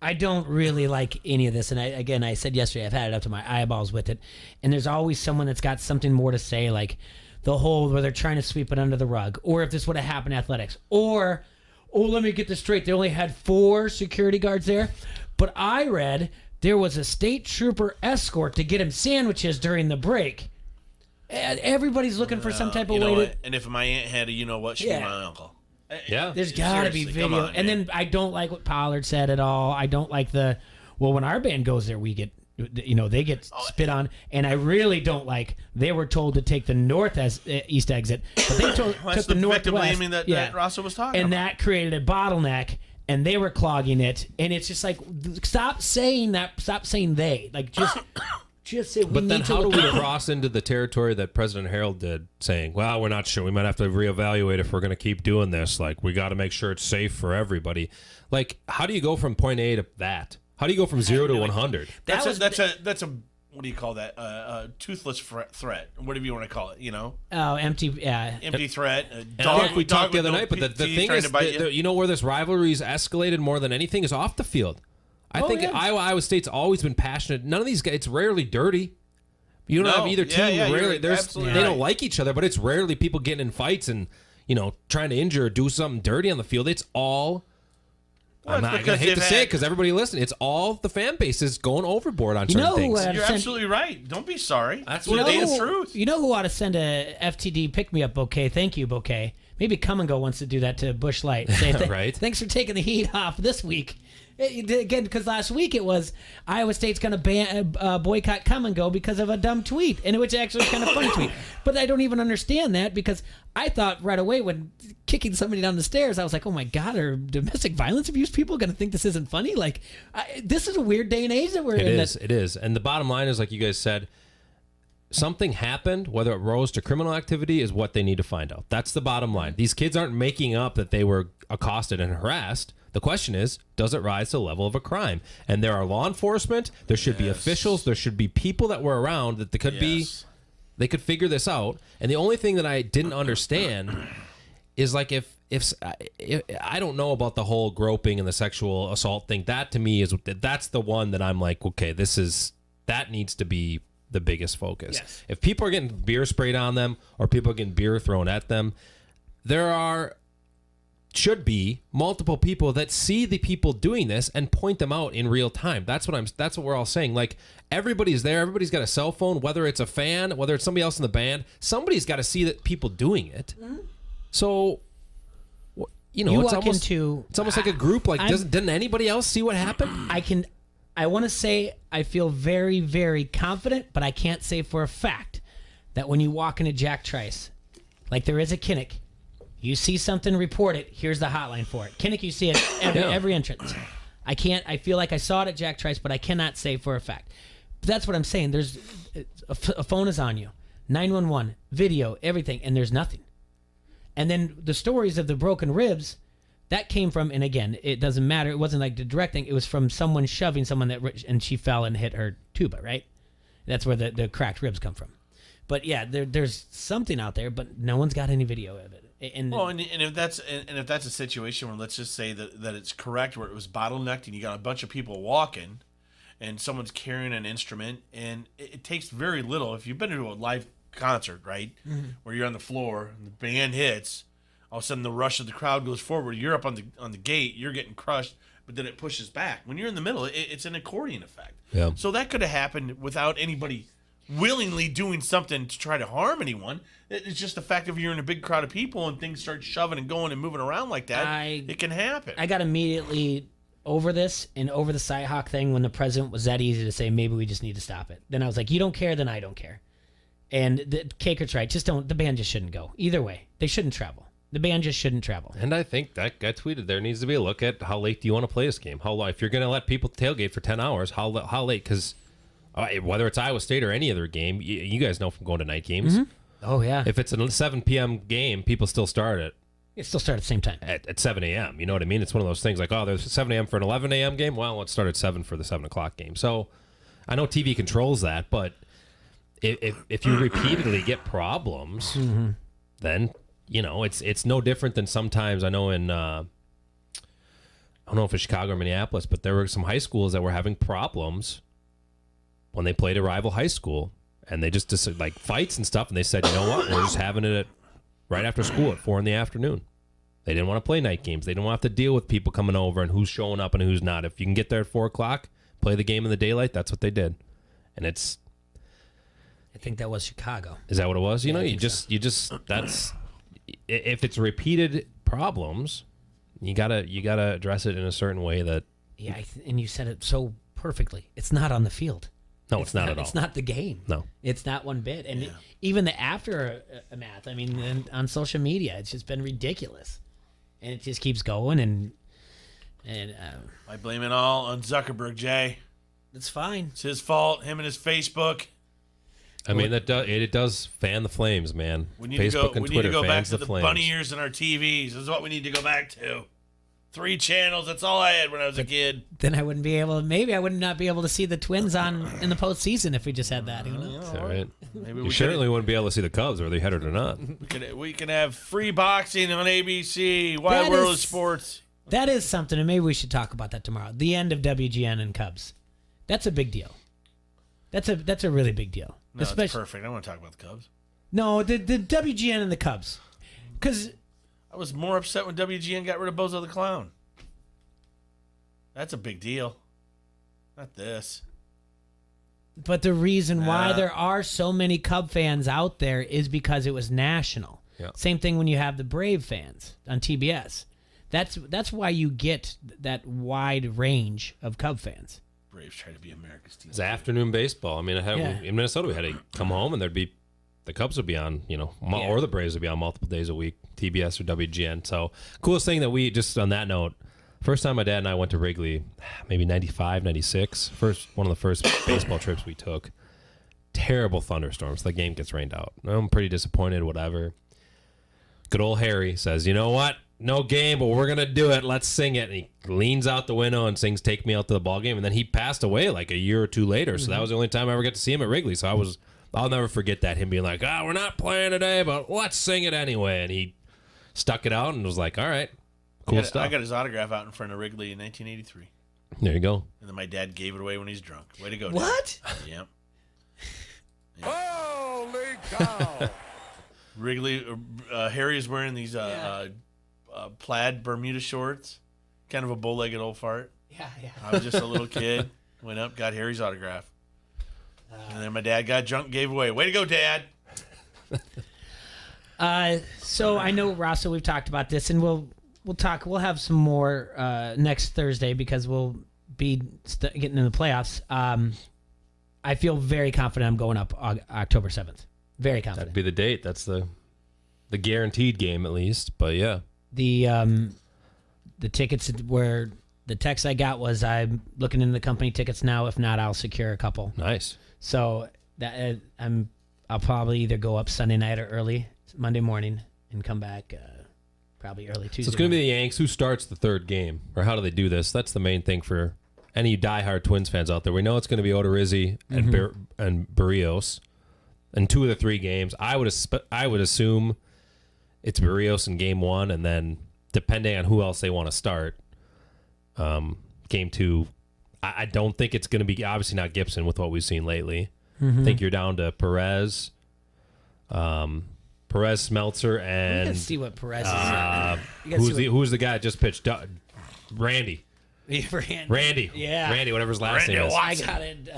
I don't really like any of this. And I said yesterday, I've had it up to my eyeballs with it. And there's always someone that's got something more to say, like the whole where they're trying to sweep it under the rug. Or if this would have happened in athletics. Or, let me get this straight. They only had 4 security guards there. But I read there was a state trooper escort to get him sandwiches during the break. Everybody's looking for some type of way to... And if my aunt had a she'd be my uncle. Yeah. There's got to be video. And then I don't like what Pollard said at all. I don't like when our band goes there, we get... they get spit on, and I really don't like. They were told to take the east exit, but they took the northwest. Blaming that Rosso was talking and about. That created a bottleneck, and they were clogging it. And it's just like, stop saying that. Stop saying they. Like just say. But then, how do we cross into the territory that President Harold did, saying, "Well, we're not sure. We might have to reevaluate if we're going to keep doing this. Like, we got to make sure it's safe for everybody." Like, how do you go from point A to that? How do you go from 0 to 100? That's a what do you call that? Toothless threat, whatever you want to call it. Oh, empty. Empty threat. We talked the other night, but the thing is, where this rivalry's escalated more than anything is off the field. I think Iowa State's always been passionate. None of these guys. It's rarely dirty. You don't have either team. Rarely, they don't like each other, but it's rarely people getting in fights and trying to injure or do something dirty on the field. It's all I'm not going to hate to say it because everybody listening. It's all the fan base is going overboard on certain things. You're absolutely right. Don't be sorry. That's the truth. You know who ought to send a FTD pick-me-up bouquet? Thank you, bouquet. Maybe Come and Go wants to do that to Busch Light. Say, right. Thanks for taking the heat off this week. Again, because last week it was Iowa State's going to boycott Come and Go because of a dumb tweet, and which actually kind of funny tweet. But I don't even understand that because I thought right away when kicking somebody down the stairs, I was like, oh my God, are domestic violence abuse people going to think this isn't funny? Like, this is a weird day and age that we're in. It is. And the bottom line is, like you guys said, something happened, whether it rose to criminal activity is what they need to find out. That's the bottom line. These kids aren't making up that they were accosted and harassed. The question is, does it rise to the level of a crime? And there are law enforcement, there should be officials, there should be people that were around that they could figure this out. And the only thing that I didn't understand is like if I don't know about the whole groping and the sexual assault thing. That to me that's the one that I'm like, okay, that needs to be the biggest focus. Yes. If people are getting beer sprayed on them or people are getting beer thrown at them, should be multiple people that see the people doing this and point them out in real time. That's what we're all saying. Like, everybody's there, everybody's got a cell phone, whether it's a fan, whether it's somebody else in the band, somebody's got to see that people doing it. Mm-hmm. So, it's almost like a group. Like, didn't anybody else see what happened? I want to say I feel very, very confident, but I can't say for a fact that when you walk into Jack Trice, like there is a Kinnick, you see something, report it. Here's the hotline for it. Kinnick, you see it every entrance. I feel like I saw it at Jack Trice, but I cannot say for a fact. But that's what I'm saying. There's a phone is on you, 911, video, everything, and there's nothing. And then the stories of the broken ribs, that came from, and again, it doesn't matter. It wasn't like the direct thing. It was from someone shoving someone and she fell and hit her tuba, right? That's where the cracked ribs come from. But yeah, there's something out there, but no one's got any video of it. And if that's a situation where, let's just say that it's correct, where it was bottlenecked and you got a bunch of people walking and someone's carrying an instrument, and it takes very little. If you've been to a live concert, right, where you're on the floor and the band hits, all of a sudden the rush of the crowd goes forward, you're up on the gate, you're getting crushed, but then it pushes back. When you're in the middle, it's an accordion effect. Yeah. So that could have happened without anybody willingly doing something to try to harm anyone. It's just the fact of you're in a big crowd of people and things start shoving and going and moving around like that, it can happen. I got immediately over this and over the Cyhawk thing when the president was that easy to say, maybe we just need to stop it. Then I was like, you don't care, then I don't care. And Kakert's right. The band just shouldn't go. Either way, they shouldn't travel. The band just shouldn't travel. And I think that guy tweeted there needs to be a look at how late do you want to play this game? How long? If you're going to let people tailgate for 10 hours, how late? Because whether it's Iowa State or any other game, you guys know from going to night games. Mm-hmm. Oh, yeah. If it's a 7 p.m. game, people still start it. It still start at the same time. At 7 a.m. You know what I mean? It's one of those things like, there's 7 a.m. for an 11 a.m. game. Well, let's start at 7 for the 7 o'clock game. So I know TV controls that, but if you repeatedly get problems, then, it's no different than sometimes. I know in, I don't know if it's Chicago or Minneapolis, but there were some high schools that were having problems when they played a rival high school, and they just like fights and stuff, and they said, you know what, we're just having it right after school at 4 p.m. They didn't want to play night games. They didn't want to have to deal with people coming over and who's showing up and who's not. If you can get there at 4 o'clock, play the game in the daylight, that's what they did. And I think that was Chicago. Is that what it was? Yeah, you just that's, if it's repeated problems, you gotta address it in a certain way that. Yeah, and you said it so perfectly. It's not on the field. No, it's not at all. It's not the game. No. It's not one bit. And even the aftermath, I mean, on social media, it's just been ridiculous. And it just keeps going. And I blame it all on Zuckerberg, Jay. It's fine. It's his fault, him and his Facebook. I mean, it does fan the flames, man. Facebook and Twitter need to go back fans to the the flames. bunny ears in our TVs. This is what we need to go back to. 3 channels. That's all I had when I was a kid. Then I wouldn't be able. Maybe I would not be able to see the Twins in the postseason if we just had that. Who knows? All right. Maybe you certainly wouldn't be able to see the Cubs, whether they headed or not. We can have free boxing on ABC. Wide World of Sports. That is something, and maybe we should talk about that tomorrow. The end of WGN and Cubs. That's a big deal. That's a really big deal. No, it's perfect. I want to talk about the Cubs. No, the WGN and the Cubs. Because I was more upset when WGN got rid of Bozo the Clown. That's a big deal. Not this. But the reason why there are so many Cub fans out there is because it was national. Yeah. Same thing when you have the Brave fans on TBS. That's why you get that wide range of Cub fans. Braves try to be America's team. It's afternoon baseball. I mean, in Minnesota, we had to come home and the Cubs would be on, or the Braves would be on multiple days a week, TBS or WGN. So, coolest thing that we, just on that note, first time my dad and I went to Wrigley, maybe 95, 96, one of the first baseball trips we took. Terrible thunderstorms. The game gets rained out. I'm pretty disappointed, whatever. Good old Harry says, you know what? No game, but we're going to do it. Let's sing it. And he leans out the window and sings Take Me Out to the Ball Game. And then he passed away like a year or two later. So that was the only time I ever got to see him at Wrigley. So I'll never forget that, him being like, we're not playing today, but let's sing it anyway. And he stuck it out and was like, all right, cool stuff. I got his autograph out in front of Wrigley in 1983. There you go. And then my dad gave it away when he's drunk. Way to go, Dad. What? Yep. Holy cow! Wrigley, Harry is wearing these plaid Bermuda shorts, kind of a bow-legged old fart. Yeah. I was just a little kid, went up, got Harry's autograph. And then my dad got drunk, gave away. Way to go, Dad! So I know, Rosso, we've talked about this, and we'll We'll have some more next Thursday because we'll be getting in the playoffs. I feel very confident I'm going up October 7th. Very confident. That'd be the date. That's the guaranteed game at least. But yeah, the tickets where the text I got was I'm looking into the company tickets now. If not, I'll secure a couple. Nice. So that I'll probably either go up Sunday night or early Monday morning and come back probably early Tuesday. So it's going to be the Yanks. Who starts the third game, or how do they do this? That's the main thing for any diehard Twins fans out there. We know it's going to be Odorizzi and Barrios in 2 of the 3 games. I would assume it's Barrios in game 1, and then depending on who else they want to start, game 2. I don't think it's going to be, obviously not Gibson with what we've seen lately. I think you're down to Perez, Smeltzer, and you gotta see what Perez is. Who's the guy that just pitched? Randy. Randy. Yeah. Randy, whatever his last name is. I got it.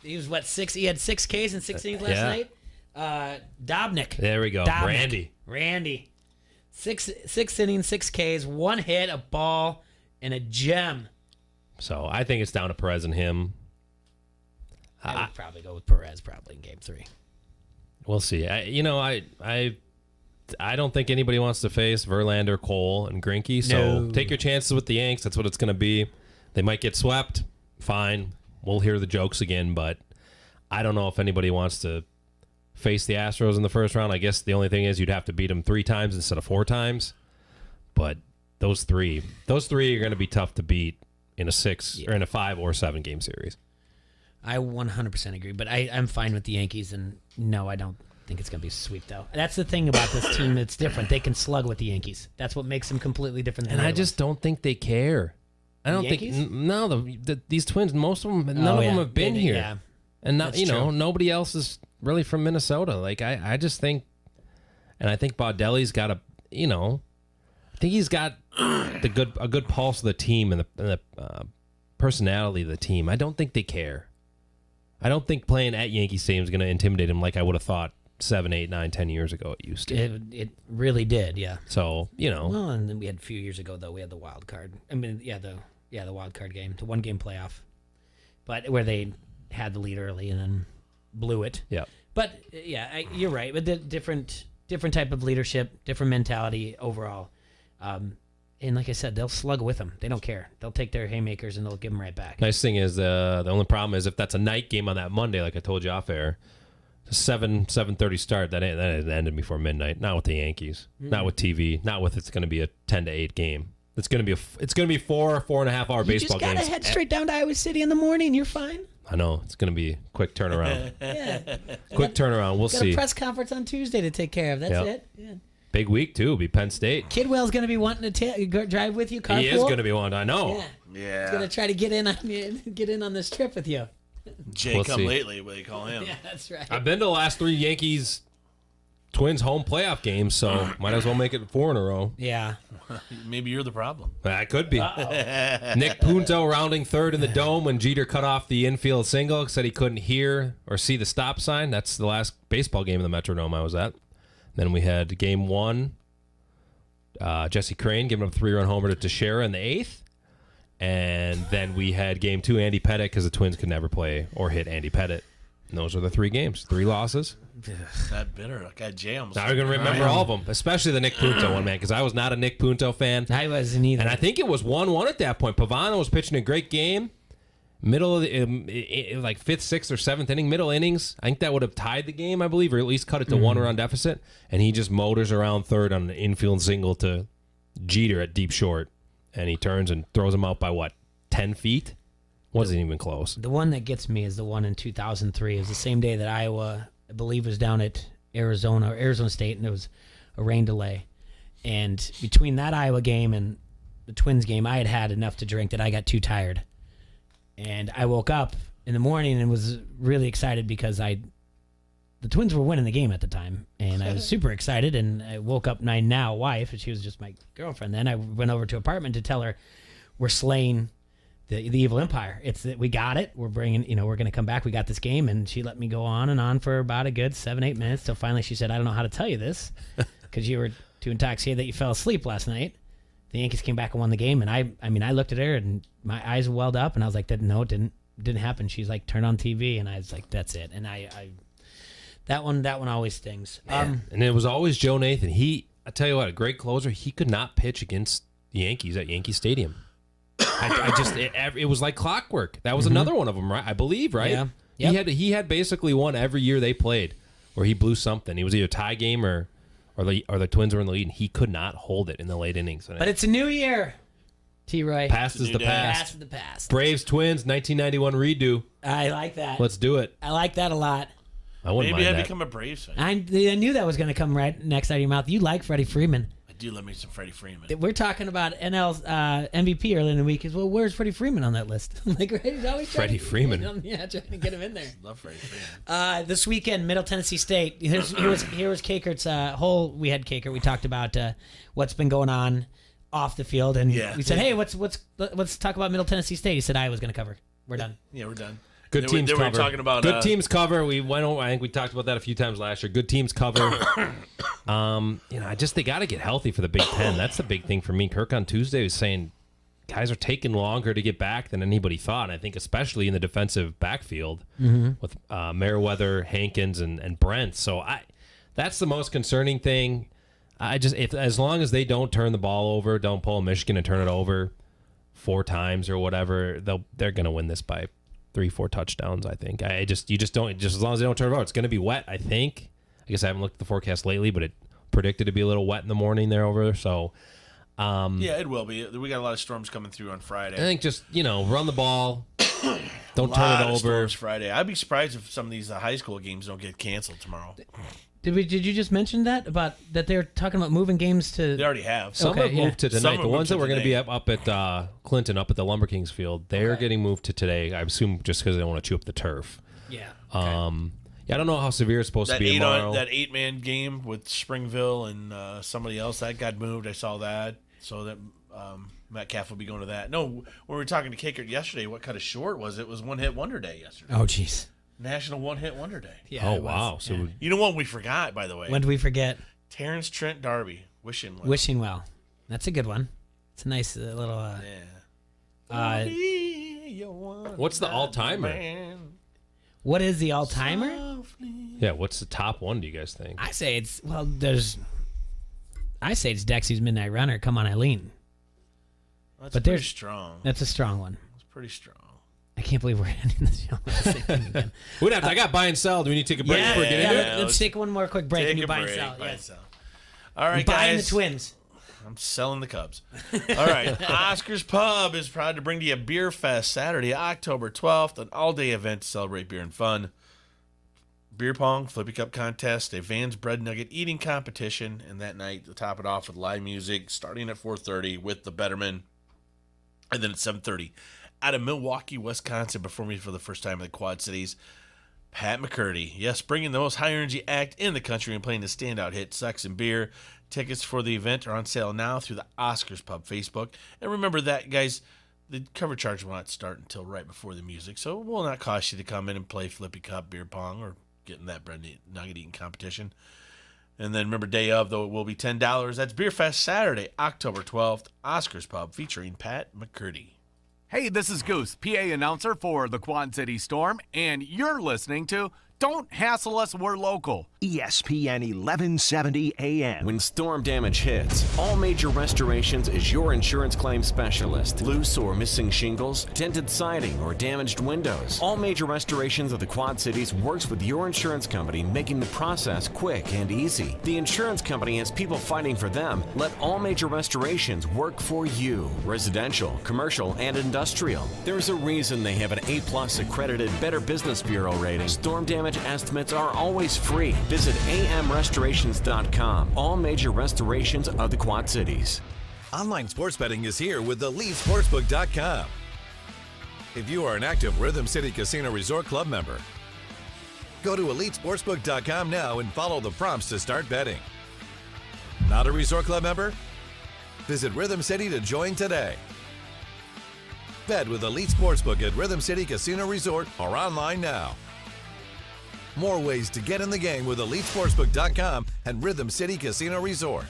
He was six? He had 6 Ks in 6 innings last night. Dobnik. There we go. Randy. 6 innings, 6 Ks, 1 hit, a ball, and a gem. So I think it's down to Perez and him. I would probably go with Perez in game 3. We'll see. I don't think anybody wants to face Verlander, Cole, and Greinke. So take your chances with the Yanks. That's what it's going to be. They might get swept. Fine. We'll hear the jokes again, but I don't know if anybody wants to face the Astros in the first round. I guess the only thing is you'd have to beat them 3 times instead of 4 times. But those three are going to be tough to beat in a 6 or in a 5 or 7 game series. I 100% agree, but I'm fine with the Yankees, and no, I don't think it's going to be a sweep, though. That's the thing about this team that's different. They can slug with the Yankees. That's what makes them completely different than And I just don't think they care. I don't think these Twins, most of them, none of them have been here. Yeah. And not, nobody else is really from Minnesota. Like I just think, and I think Baudelli's got I think he's got a good pulse of the team and the personality of the team. I don't think they care. I don't think playing at Yankee Stadium is going to intimidate him like I would have thought 7, 8, 9, 10 years ago it used to. It really did, yeah. So, Well, and then we had a few years ago, though, we had the wild card. I mean, the wild card game, the 1-game playoff. But where they had the lead early and then blew it. Yeah. But, you're right. But the different type of leadership, different mentality overall. And like I said, they'll slug with them. They don't care. They'll take their haymakers and they'll give them right back. Nice thing is the only problem is if that's a night game on that Monday, like I told you off air, 7:30 start, that ended before midnight. Not with the Yankees. Not with TV. Not with it's going to be a 10 to 8 game. It's going to be 4.5 hour baseball games. You just gotta head straight down to Iowa City in the morning. You're fine. I know it's going to be a quick turnaround. Yeah. Quick turnaround. We'll see. Got a press conference on Tuesday to take care of. That's it. Yeah. Big week too. Be Penn State. Kidwell's going to be wanting to drive with you. Carpool. He is going to be wanting. I know. Yeah. He's going to try to get in on this trip with you. Jay come lately, what they call him. Yeah, that's right. I've been to the last 3 Yankees Twins home playoff game, so might as well make it 4 in a row. Yeah. Maybe you're the problem. That could be. Nick Punto rounding third in the Dome when Jeter cut off the infield single, said he couldn't hear or see the stop sign. That's the last baseball game in the Metrodome I was at. Then we had game 1. Jesse Crane giving up a 3-run homer to Teixeira in the 8th. And then we had game 2, Andy Pettitte, because the Twins could never play or hit Andy Pettitte. And those are the 3 games. 3 losses. That bitter. Like I jams. Now you're going to remember all of them, especially the Nick Punto one, man, because I was not a Nick Punto fan. I wasn't either. And I think it was 1-1 at that point. Pavano was pitching a great game. Middle of the, like 5th, 6th, or 7th inning, middle innings. I think that would have tied the game, I believe, or at least cut it to 1-run deficit. And he just motors around third on an infield single to Jeter at deep short. And he turns and throws him out by, 10 feet? Wasn't even close. The one that gets me is the one in 2003. It was the same day that Iowa, I believe, was down at Arizona State, and there was a rain delay. And between that Iowa game and the Twins game, I had enough to drink that I got too tired. And I woke up in the morning and was really excited because the Twins were winning the game at the time. And I was super excited, and I woke up my now wife, and she was just my girlfriend then. I went over to her apartment to tell her we're slaying the evil empire. It's that we got it. We're bringing, we're going to come back. We got this game. And she let me go on and on for about a good 7-8 minutes till finally she said, I don't know how to tell you this because you were too intoxicated that you fell asleep last night. The Yankees came back and won the game. And I looked at her and my eyes welled up and I was like, no, it didn't happen. She's like, turn on TV. And I was like, that's it. And that one always stings. And it was always Joe Nathan. I tell you what, a great closer. He could not pitch against the Yankees at Yankee Stadium. It was like clockwork. That was another one of them, right? I believe, right? Yeah. Yep. He had basically one every year they played where he blew something. It was either a tie game or the Twins were in the lead, and he could not hold it in the late innings. But it's a new year, T-Roy. Past is the past. Past is the past. Braves, Twins, 1991 redo. I like that. Let's do it. I like that a lot. I wouldn't Maybe mind I that. become a Braves fan. I knew that was going to come right next out of your mouth. You like Freddie Freeman. I do love me some Freddie Freeman. We're talking about NL's MVP earlier in the week. Well, where's Freddie Freeman on that list? Like, right? He's always Freddie Freeman. Trying to get him in there. Love Freddie Freeman. This weekend, Middle Tennessee State. Here was Kakert's we had Kakert. We talked about what's been going on off the field, and we said, hey, let's talk about Middle Tennessee State. He said I was going to cover. We're done. Yeah, we're done. Good teams cover. We're talking about good teams cover. I think we talked about that a few times last year. Good teams cover. They got to get healthy for the Big Ten. That's the big thing for me. Kirk on Tuesday was saying guys are taking longer to get back than anybody thought. And I think especially in the defensive backfield with Merriweather, Hankins, and Brent. So that's the most concerning thing. As long as they don't turn the ball over, don't pull Michigan and turn it over 4 times or whatever, they're going to win this by 3-4 touchdowns, I think. You just don't, as long as they don't turn it over. It's going to be wet, I think. I guess I haven't looked at the forecast lately, but it predicted to be a little wet in the morning there over there. So, yeah, it will be. We got a lot of storms coming through on Friday. I think just, run the ball. Don't turn it over. Storms Friday. I'd be surprised if some of these high school games don't get canceled tomorrow. Did you just mention that they're talking about moving games to? They already have. Some have moved to tonight. The ones that were going to be up at Clinton, up at the Lumber Kings field, they're getting moved to today. I assume just because they don't want to chew up the turf. Yeah. Okay. I don't know how severe it's supposed to be tomorrow. That 8-man game with Springville and somebody else that got moved. I saw that. So that Matt Caff will be going to that. No, when we were talking to Kakert yesterday, what kind of short was it? It was One Hit Wonder Day yesterday. Oh, jeez. National One Hit Wonder Day. Yeah. Oh, wow. So you know what we forgot, by the way? When did we forget? Terrence Trent D'Arby. Wishing Well. Wishing Well. That's a good one. It's a nice little. What's the all-timer? What is the all-timer? Yeah, what's the top one, do you guys think? I say it's Dexy's Midnight Runner, Come On Eileen. That's but pretty strong. That's a strong one. It's pretty strong. I can't believe we're ending the show with the same thing again. I got buy and sell. Do we need to take a break before we get into it? Let's take one more quick break and you buy and sell. Buy and sell. All right, buying guys. the Twins. I'm selling the Cubs. All right. Oscar's Pub is proud to bring to you Beer Fest Saturday, October 12th, an all-day event to celebrate beer and fun. Beer pong, flippy cup contest, a Vans bread nugget eating competition, and that night to top it off with live music starting at 4:30 with the Betterman, and then at 7:30 out of Milwaukee, Wisconsin, performing for the first time in the Quad Cities. Pat McCurdy. Yes, bringing the most high-energy act in the country and playing the standout hit, Sex and Beer. Tickets for the event are on sale now through the Oscars Pub Facebook. And remember that, guys, the cover charge will not start until right before the music, so it will not cost you to come in and play Flippy Cup, beer pong, or get in that bread nugget eating competition. And then remember, day of, though, it will be $10. That's Beer Fest Saturday, October 12th, Oscars Pub, featuring Pat McCurdy. Hey, this is Goose, PA announcer for the Quad City Storm, and you're listening to Don't Hassle Us, We're Local. ESPN 1170 AM. When storm damage hits, All Major Restorations is your insurance claim specialist. Loose or missing shingles, dented siding, or damaged windows. All Major Restorations of the Quad Cities works with your insurance company, making the process quick and easy. The insurance company has people fighting for them. Let All Major Restorations work for you. Residential, commercial, and industrial. There's a reason they have an A+ accredited Better Business Bureau rating. Storm damage estimates are always free. Visit amrestorations.com. All Major Restorations of the Quad Cities. Online sports betting is here with EliteSportsbook.com. If you are an active Rhythm City Casino Resort Club member, go to EliteSportsbook.com now and follow the prompts to start betting. Not a Resort Club member? Visit Rhythm City to join today. Bet with Elite Sportsbook at Rhythm City Casino Resort or online now. More ways to get in the game with EliteSportsbook.com and Rhythm City Casino Resort.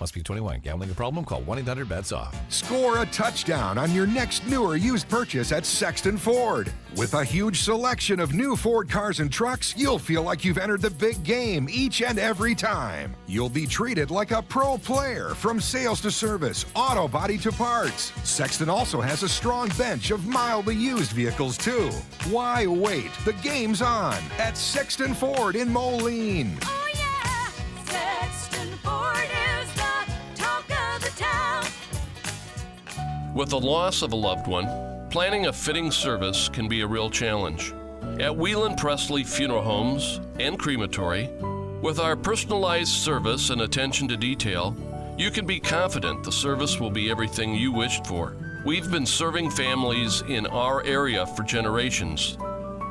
Must be 21. Gambling problem? Call 1-800-BETS-OFF. Score a touchdown on your next new or used purchase at Sexton Ford. With a huge selection of new Ford cars and trucks, you'll feel like you've entered the big game each and every time. You'll be treated like a pro player from sales to service, auto body to parts. Sexton also has a strong bench of mildly used vehicles too. Why wait? The game's on at Sexton Ford in Moline. Oh yeah, Sexton Ford is the talk of the town. With the loss of a loved one, planning a fitting service can be a real challenge. At Whelan Presley Funeral Homes and Crematory, with our personalized service and attention to detail, you can be confident the service will be everything you wished for. We've been serving families in our area for generations.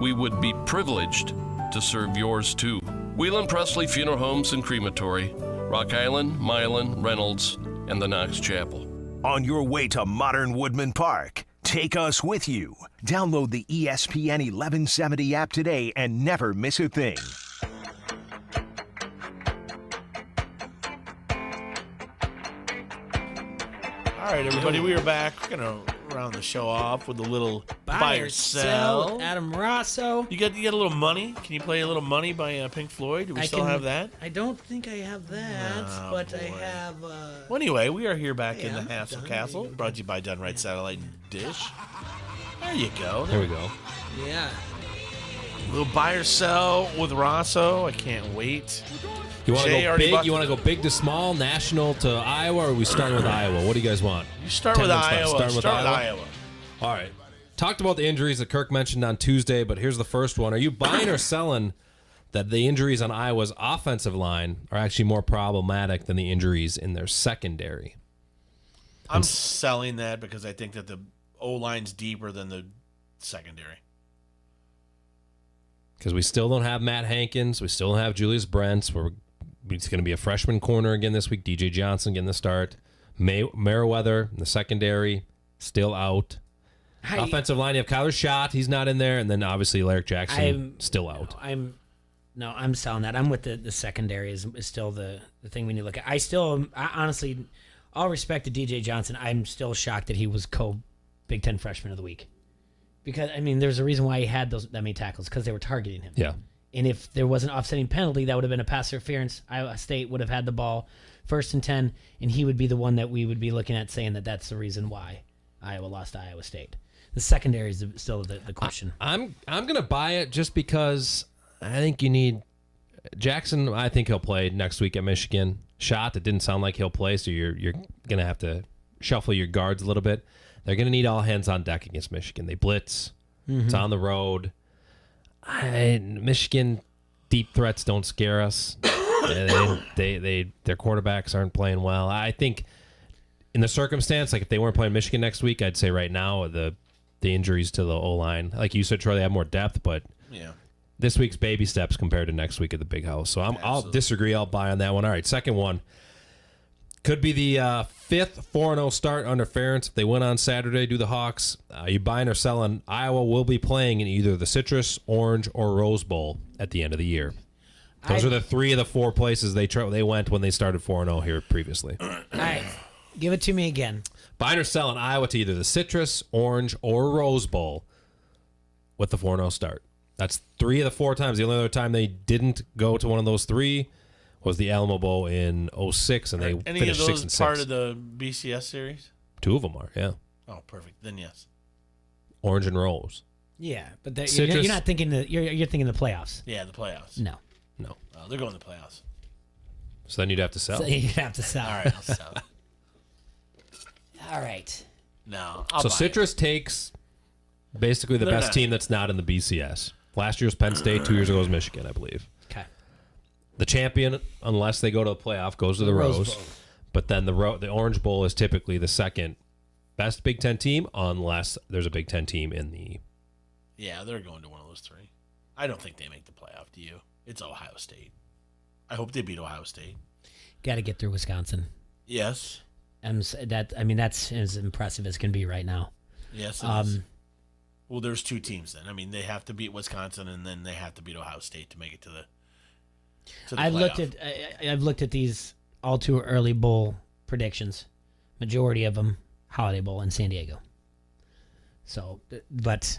We would be privileged to serve yours too. Whelan Presley Funeral Homes and Crematory, Rock Island, Milan, Reynolds, and the Knox Chapel. On your way to modern Woodman Park, take us with you. Download the ESPN 1170 app today and never miss a thing. All right, everybody, we are back. We're going to round the show off with a little buy or sell. Adam Rosso. You got a little money? Can you play a little money by Pink Floyd? Do we still have that? I don't think I have that, but I have... Well, anyway, we are here back in the Hassel Castle, brought to you by Done Right Satellite and Dish. There you go. There we go. Yeah. A little buy or sell with Rosso. I can't wait. You want to go big? You want to go big to small, national to Iowa, or are we starting with Iowa? What do you guys want? You start with Iowa. Start with Iowa. All right. Talked about the injuries that Kirk mentioned on Tuesday, but here's the first one. Are you buying or selling that the injuries on Iowa's offensive line are actually more problematic than the injuries in their secondary? I'm selling that because I think that the O-line's deeper than the secondary. Because we still don't have Matt Hankins. We still don't have Julius Brents. It's going to be a freshman corner again this week. DJ Johnson getting the start. Merriweather in the secondary, still out. Offensive line, you have Kyler Schott. He's not in there. And then obviously Larry Jackson still out. I'm selling that. I'm with the secondary is still the thing we need to look at. I honestly, all respect to DJ Johnson, I'm still shocked that he was Big Ten Freshman of the Week. Because, I mean, there's a reason why he had that many tackles, because they were targeting him. Yeah. And if there was an offsetting penalty, that would have been a pass interference. Iowa State would have had the ball 1st and 10, and he would be the one that we would be looking at saying that that's the reason why Iowa lost to Iowa State. The secondary is still the question. I'm going to buy it just because I think you need Jackson. I think he'll play next week at Michigan. Schott, it didn't sound like he'll play, so you're going to have to shuffle your guards a little bit. They're going to need all hands on deck against Michigan. They blitz. Mm-hmm. It's on the road. Michigan deep threats don't scare us. Their quarterbacks aren't playing well. I think in the circumstance, like if they weren't playing Michigan next week, I'd say right now the injuries to the O-line, like you said, Troy, they have more depth, but yeah, this week's baby steps compared to next week at the Big House. So I'll disagree. I'll buy on that one. All right, second one. Could be the fifth 4-0 start under Ferentz. If they win on Saturday, do the Hawks. You buying or selling? Iowa will be playing in either the Citrus, Orange, or Rose Bowl at the end of the year. Those are the 3 of the 4 places they went when they started 4-0 here previously. All right, give it to me again. Buying or selling Iowa to either the Citrus, Orange, or Rose Bowl with the 4-0 start. That's 3 of the 4 times. The only other time they didn't go to one of those 3 was the Alamo Bowl in 06, and they finished 6 and 6. Part of the BCS series? 2 of them are, yeah. Oh, perfect. Then yes. Orange and Rose. Yeah, but you're not thinking you're thinking the playoffs. Yeah, the playoffs. No. They're going to the playoffs. So then you'd have to sell. So you'd have to sell. All right, I'll sell. All right. No, so Citrus takes basically the best team that's not in the BCS. Last year was Penn State. 2 years ago was Michigan, I believe. Okay. The champion, unless they go to the playoff, goes to the Rose. But then the Orange Bowl is typically the second best Big Ten team, unless there's a Big Ten team in the. Yeah, they're going to one of those 3. I don't think they make the playoff. Do you? It's Ohio State. I hope they beat Ohio State. Got to get through Wisconsin. Yes. That's as impressive as can be right now. Yes, it is. Well, there's 2 teams then. I mean, they have to beat Wisconsin, and then they have to beat Ohio State to make it to the I've looked at these all too early bowl predictions. Majority of them Holiday Bowl in San Diego. So, but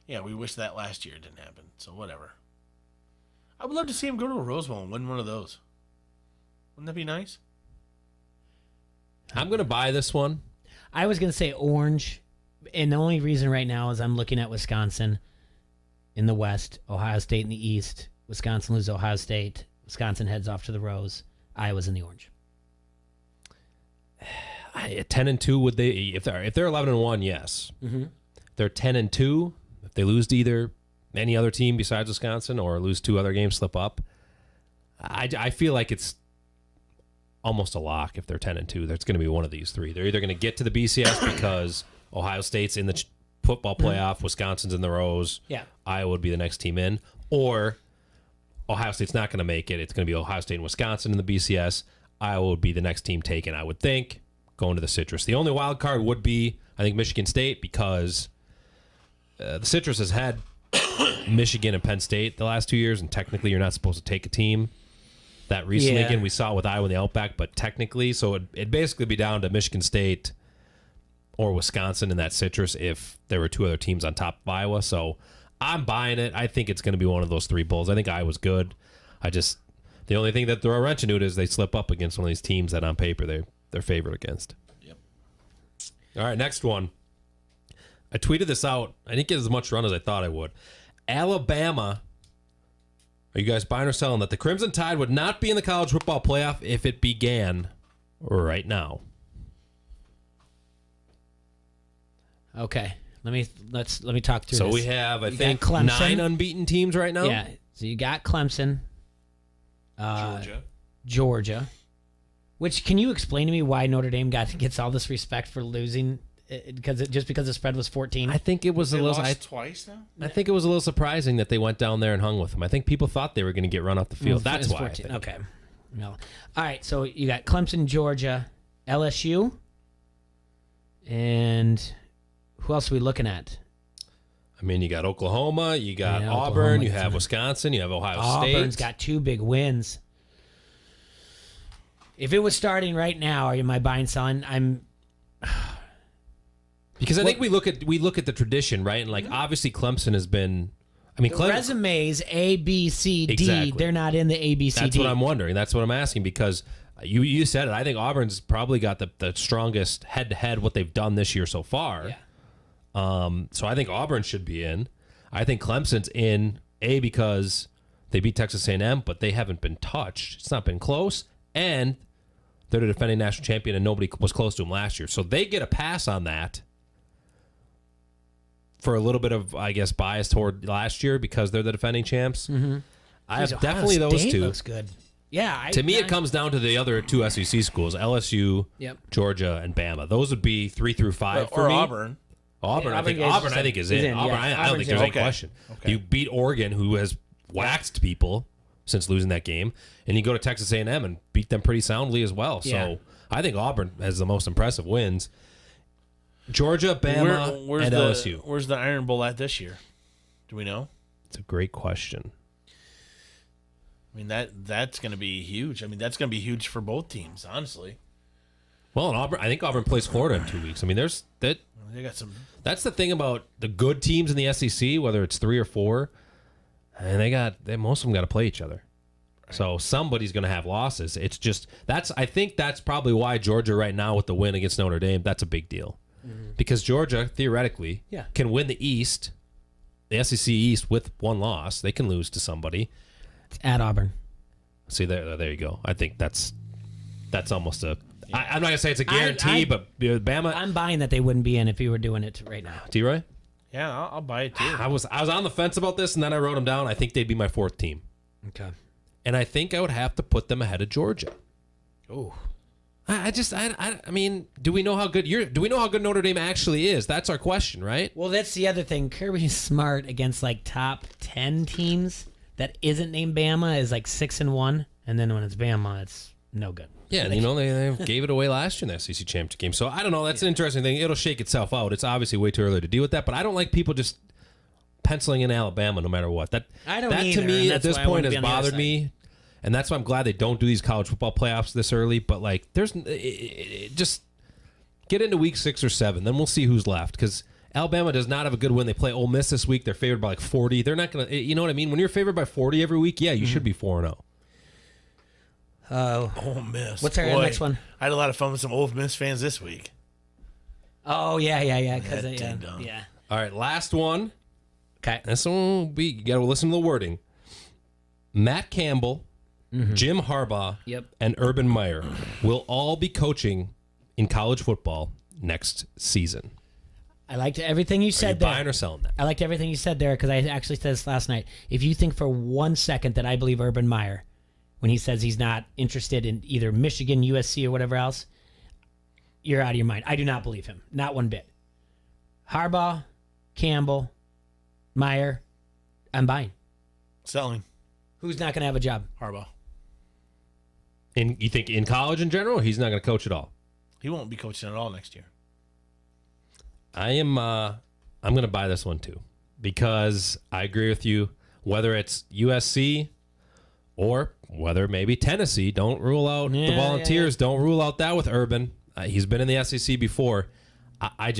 yeah, we wish that last year didn't happen. So whatever. I would love to see him go to a Rose Bowl and win one of those. Wouldn't that be nice? I'm going to buy this one. I was going to say Orange, and the only reason right now is I'm looking at Wisconsin in the West, Ohio State in the East. Wisconsin loses Ohio State. Wisconsin heads off to the Rose. Iowa's in the Orange. 10-2, would they? If they're 11-1, yes. Mm-hmm. They're 10-2. If they lose to either any other team besides Wisconsin or lose 2 other games, slip up. I feel like it's almost a lock if they're 10-2. That's going to be one of these 3. They're either going to get to the BCS because Ohio State's in the football playoff, Wisconsin's in the Rose. Yeah. Iowa would be the next team in, or Ohio State's not going to make it. It's going to be Ohio State and Wisconsin in the BCS. Iowa would be the next team taken, I would think, going to the Citrus. The only wild card would be, I think, Michigan State, because the Citrus has had Michigan and Penn State the last 2 years, and technically you're not supposed to take a team that recently. Again, we saw it with Iowa in the Outback, but technically, so it'd basically be down to Michigan State or Wisconsin in that Citrus if there were 2 other teams on top of Iowa. So I'm buying it. I think it's going to be one of those 3 bowls. I think Iowa's good. The only thing that throw a wrench into it is they slip up against one of these teams that on paper they're favored against. Yep. All right, next one. I tweeted this out. I didn't get as much run as I thought I would. Alabama. Are you guys buying or selling that the Crimson Tide would not be in the college football playoff if it began right now? Okay. Let me talk through this. So we have, I think, 9 unbeaten teams right now. Yeah. So you got Clemson, Georgia. Which, can you explain to me why Notre Dame gets all this respect for losing? Because the spread was 14. I think it was twice now. I think it was a little surprising that they went down there and hung with them. I think people thought they were going to get run off the field. That's why. 14. Okay. No. All right. So you got Clemson, Georgia, LSU, and who else are we looking at? I mean, you got Oklahoma, you got Auburn, you have Wisconsin, you have Ohio State. Auburn's got 2 big wins. If it was starting right now, am I buying, selling? Because I think we look at the tradition, right? And obviously Clemson has been. I mean, resumes A, B, C, D. Exactly. They're not in the A, B, C, D. That's what I'm wondering. That's what I'm asking, because you said it. I think Auburn's probably got the strongest head-to-head what they've done this year so far. Yeah. So I think Auburn should be in. I think Clemson's in, A, because they beat Texas A&M, but they haven't been touched. It's not been close, and they're the defending national champion, and nobody was close to them last year. So they get a pass on that. For a little bit of, I guess, bias toward last year because they're the defending champs. Mm-hmm. I have definitely those 2. Looks good. Yeah. To me, it comes down to the other 2 SEC schools: LSU, Georgia, and Bama. Those would be 3 through 5 for or me. Auburn. Auburn, I think is in. Auburn, I don't think there's any question. Okay. You beat Oregon, who has waxed people since losing that game, and you go to Texas A&M and beat them pretty soundly as well. So I think Auburn has the most impressive wins. Georgia, Bama, and LSU. Where's the Iron Bowl at this year? Do we know? It's a great question. I mean, that's going to be huge. I mean, that's going to be huge for both teams, honestly. Well, I think Auburn plays Florida in 2 weeks. I mean, they got some. That's the thing about the good teams in the SEC, whether it's 3 or 4, and most of them got to play each other. Right. So somebody's going to have losses. It's just I think that's probably why Georgia right now with the win against Notre Dame, that's a big deal, because Georgia theoretically can win the East, the SEC East with 1 loss. They can lose to somebody. It's at Auburn. See there you go. I think that's almost a. I'm not gonna say it's a guarantee, but Bama. I'm buying that they wouldn't be in if you were doing it right now. T-Roy? Yeah, I'll buy it too. I was on the fence about this, and then I wrote them down. I think they'd be my 4th team. Okay. And I think I would have to put them ahead of Georgia. Oh. I mean, do we know how good Notre Dame actually is? That's our question, right? Well, that's the other thing. Kirby's smart against like top 10 teams that isn't named Bama is like 6-1, and then when it's Bama, it's no good. Yeah, and they gave it away last year in the SEC championship game. So I don't know. That's an interesting thing. It'll shake itself out. It's obviously way too early to deal with that, but I don't like people just penciling in Alabama no matter what. I don't that either, to me at this point has bothered me, and that's why I'm glad they don't do these college football playoffs this early. But like, just get into week 6 or 7, then we'll see who's left, because Alabama does not have a good win. They play Ole Miss this week. They're favored by like 40. They're not gonna. You know what I mean? When you're favored by 40 every week, you should be 4-0. Ole Miss. What's our next one? I had a lot of fun with some Ole Miss fans this week. Oh yeah. Yeah. All right, last one. Okay. This one you got to listen to the wording. Matt Campbell, Jim Harbaugh, and Urban Meyer will all be coaching in college football next season. I liked everything you said there. Buying or selling that? I liked everything you said there because I actually said this last night. If you think for 1 second that I believe Urban Meyer, when he says he's not interested in either Michigan, USC, or whatever else, you're out of your mind. I do not believe him. Not one bit. Harbaugh, Campbell, Meyer, I'm buying. Selling. Who's not going to have a job? Harbaugh. And you think in college in general, he's not going to coach at all? He won't be coaching at all next year. I'm going to buy this one too, because I agree with you. Whether it's USC or whether maybe Tennessee, don't rule out the Volunteers. Don't rule out that with Urban. He's been in the SEC before. I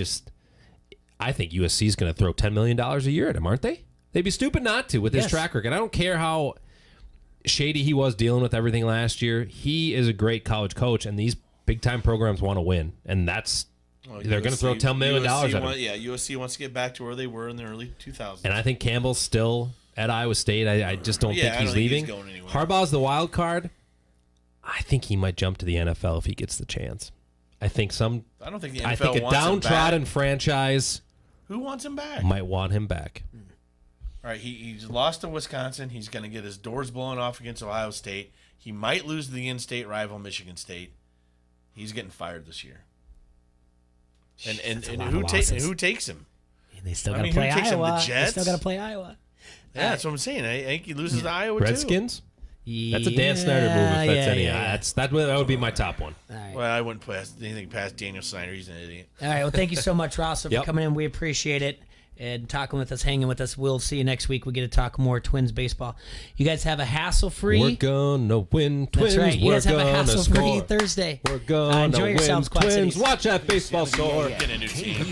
think USC is going to throw $10 million a year at him, aren't they? They'd be stupid not to with his track record. I don't care how shady he was dealing with everything last year. He is a great college coach, and these big-time programs want to win, and that's they're going to throw $10 million at him. USC wants to get back to where they were in the early 2000s. And I think Campbell's still at Iowa State. I just don't think he's leaving. He's going anywhere. Harbaugh's the wild card. I think he might jump to the NFL if he gets the chance. I think I don't think the NFL I think a downtrodden franchise. Who wants him back? Might want him back. All right, he's lost to Wisconsin. He's going to get his doors blown off against Ohio State. He might lose to the in-state rival Michigan State. He's getting fired this year. And who takes him? They still got to play Iowa. The Jets? They still got to play Iowa. Yeah, that's what I'm saying. I think he loses to Iowa Redskins? too. That's a Dan Snyder move. If that's any. That would be my top one. Right. Well, I wouldn't put anything past Daniel Snyder. He's an idiot. All right. Well, thank you so much, Ross, for coming in. We appreciate it and talking with us, hanging with us. We'll see you next week. We get to talk more Twins baseball. You guys have a hassle-free. We're gonna win, Twins. That's right. You guys have a hassle-free score. Thursday. We're gonna enjoy win, yourselves, Quad Twins. Cities. Watch that baseball score. Get a new team.